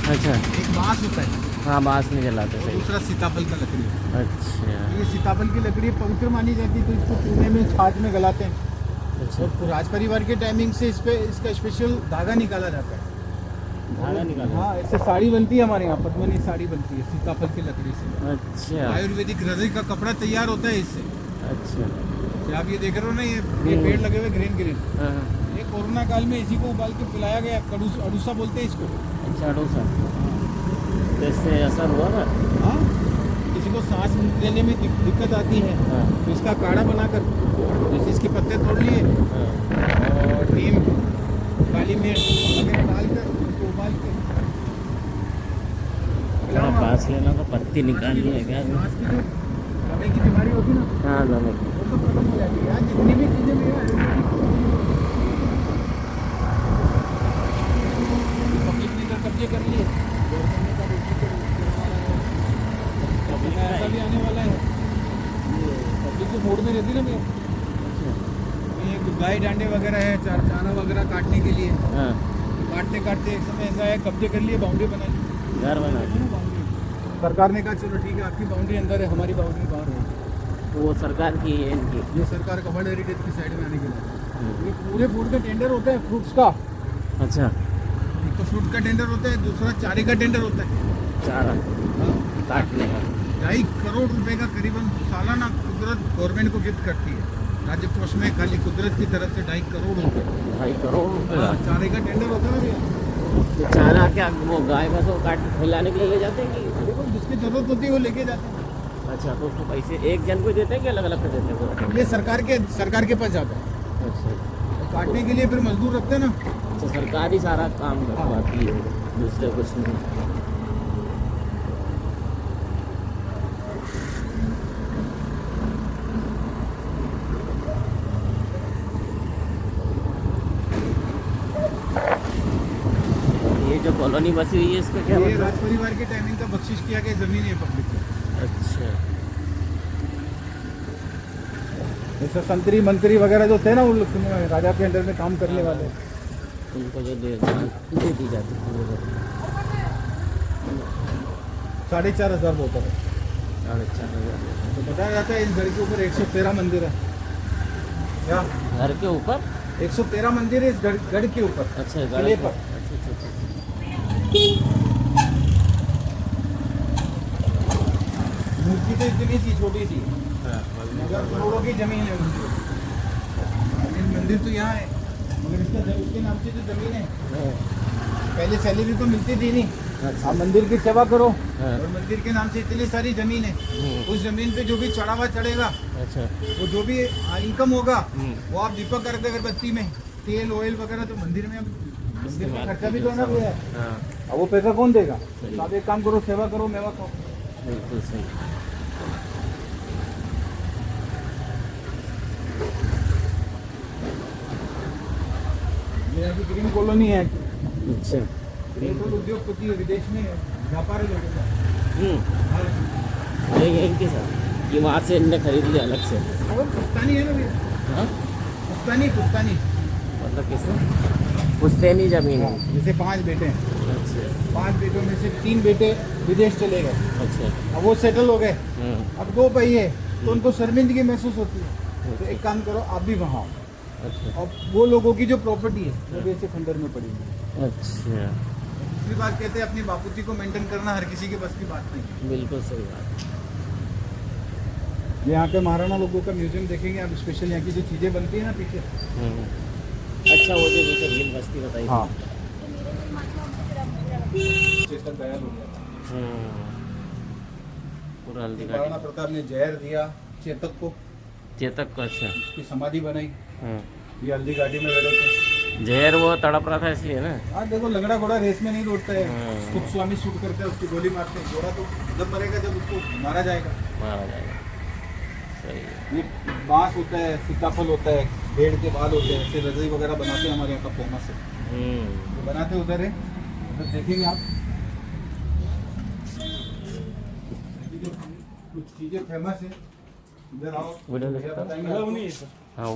अच्छा। एक बांस होता है, हाँ बांस नहीं जलाते सही। दूसरा सीताफल का लकड़ी है। अच्छा। ये सीताफल की लकड़ी पवित्र मानी जाती है, तो इसको चूल्हे में छाछ में गलाते हैं। अच्छा। तो राज परिवार के टाइमिंग से इस पे इसका स्पेशल धागा निकाला जाता है। धागा निकाला। हाँ, ऐसे साड़ी बनती है हमारे यहाँ, पद्मनी साड़ी बनती है सीताफल की लकड़ी से। अच्छा। आयुर्वेदिक रजाई का कपड़ा तैयार होता है इससे। अच्छा। आप ये देख रहे हो ना, ये पेड़ लगे हुए ग्रीन ग्रीन, हाँ। ये कोरोना काल में इसी को उबाल के पिलाया गया, अडूसा बोलते हैं इसको। अच्छा डोसा। तो इससे असर हुआ ना? हाँ, किसी को सांस लेने में दिक्कत आती है, हाँ। तो इसका काढ़ा बनाकर जैसे इसके पत्ते तोड़ लिए हाँ। और नीम, काली मिर्च वगैरह डालकर उसको उबाल के हाँ, बांस लेना तो पत्ती निकालनी है क्या? सांस की जो दमे की बीमारी होती ना, हाँ दमे की। वो सब खत्म हो जाती है। यहाँ जितनी भी चीज़ें भी हैं पब्लिक ने इधर कब्जे कर लिए, गवर्नमेंट का ऐसा भी आने वाला है। पब्लिक जो मोड़ में रहती है ना भैया, ये गाय डांडे वगैरह है, चारा वगैरह काटने के लिए, हाँ काटते काटते एक समय ऐसा है कब्जे कर लिए, बाउंड्री बना ली। घर बना दी। सरकार ने कहा चलो ठीक है आपकी बाउंड्री अंदर है, हमारी बाउंड्री बाहर है। तो वो सरकार की है इनकी। ये सरकार का वर्ल्ड हेरिटेज की साइड में आने के लिए ये पूरे फूड का टेंडर होता है, फ्रूट्स का। अच्छा एक तो फ्रूट का टेंडर होता है, दूसरा चारे का टेंडर होता है। चारा काटने का 2.5 करोड़ रुपए का करीबन सालाना कुदरत गवर्नमेंट को गिफ्ट करती है। राज्य कोष में खाली कुदरत की तरफ से 2.5 करोड़ रुपए 2.5 करोड़ रुपए का। चारे का टेंडर होता है भैया। तो चारा क्या वो गाय भैंस को काट खिलाने के लिए ले जाते हैं कि? देखो जिसकी जरूरत होती है वो लेके जाते हैं। अच्छा तो उसको पैसे एक जन को ही देते हैं कि अलग अलग को देते हैं? ये सरकार के पास जाता है। अच्छा और काटने के लिए फिर मजदूर रखते हैं ना। अच्छा सरकार ही सारा काम करवाती है, दूसरे कुछ नहीं। ये जो कॉलोनी बसी हुई है इसका क्या ये मतलब? राज परिवार के टाइमिंग का बख्शिश किया गया जमीन है पब्लिक को। अच्छा जैसे संतरी मंत्री वगैरह जो थे ना, वो राजा के अंडर में काम करने वाले, उनको जो दे दी जाती है 4,500 वोटर है। 4,500 तो बताया जाता है इस घर के ऊपर 113 मंदिर है। क्या घर के ऊपर 113 मंदिर है इस गढ़ के ऊपर। अच्छा किले पर। अच्छा मूर्ति तो इतनी सी छोटी सी, हाँ मगर करोड़ों की जमीन है मंदिर। मंदिर तो यहाँ है, मगर उसके नाम से जो जमीन है, पहले सैलरी तो मिलती थी नहीं। अच्छा। आप मंदिर की सेवा करो हाँ। और मंदिर के नाम से इतनी सारी जमीन है, उस जमीन पे जो भी चढ़ावा चढ़ेगा, अच्छा वो जो भी इनकम होगा वो आप दीपक करते अगरबत्ती में, तेल ऑयल वगैरह तो मंदिर में मंदिर का खर्चा भी तो है ना भैया। हाँ अब वो पैसा कौन देगा? सही। तो आप एक काम करो, सेवा करो, मेवा खाओ। बिल्कुल सही। ये अभी ग्रीन कॉलोनी है। अच्छा ये तो उद्योगपति है, विदेश में व्यापारी लोगों का। ये इनके साथ कि वहाँ से इनने खरीद लिया अलग से? वो पुश्तैनी है ना भैया, हाँ पुश्तैनी मतलब किसने? पुश्तैनी जमीन है। जैसे 5 बेटे हैं, अच्छा 5 बेटों में से 3 बेटे विदेश चले गए, अच्छा अब वो सेटल हो गए, हम्म, अब 2 पहिए, तो उनको शर्मिंदगी महसूस होती है। तो एक काम करो, आप भी वहाँ आओ। अच्छा अब वो लोगों की जो प्रॉपर्टी है वो भी ऐसे खंडर में पड़ी है। अच्छा दूसरी बात कहते हैं अपनी बापूजी को मेंटेन करना हर किसी के बस की बात नहीं। बिल्कुल सही बात। यहाँ पे महाराणा लोगों का म्यूजियम देखेंगे आप, स्पेशल यहाँ की जो चीज़ें बनती है ना पीछे। अच्छा वो जो नीचे भील बस्ती बताई हाँ चेतक दयाल हो गया था। पूरा हल्दी महाराणा प्रताप ने जहर दिया चेतक को, चेतक को। अच्छा उसकी समाधि बनाई, हाँ। ये हल्दी घाटी में लड़े थे। जहर वो तड़प रहा था इसलिए ना। हाँ देखो लंगड़ा घोड़ा रेस में नहीं दौड़ता है, हाँ। खुद स्वामी शूट करते हैं, उसकी गोली मारते हैं। घोड़ा तो जब मरेगा जब उसको मारा जाएगा। मारा जाएगा। सही है। ये बांस होता है, सीताफल होता है, भेड़ के बाल होते हैं, ऐसे रजाई वगैरह बनाते हैं हमारे यहाँ का फेमस है। तो बनाते उधर है, उधर देखेंगे आप कुछ चीज़ें फेमस है। इधर आओ, वीडियो ले सकते हो? बताएंगे आपको। हाँ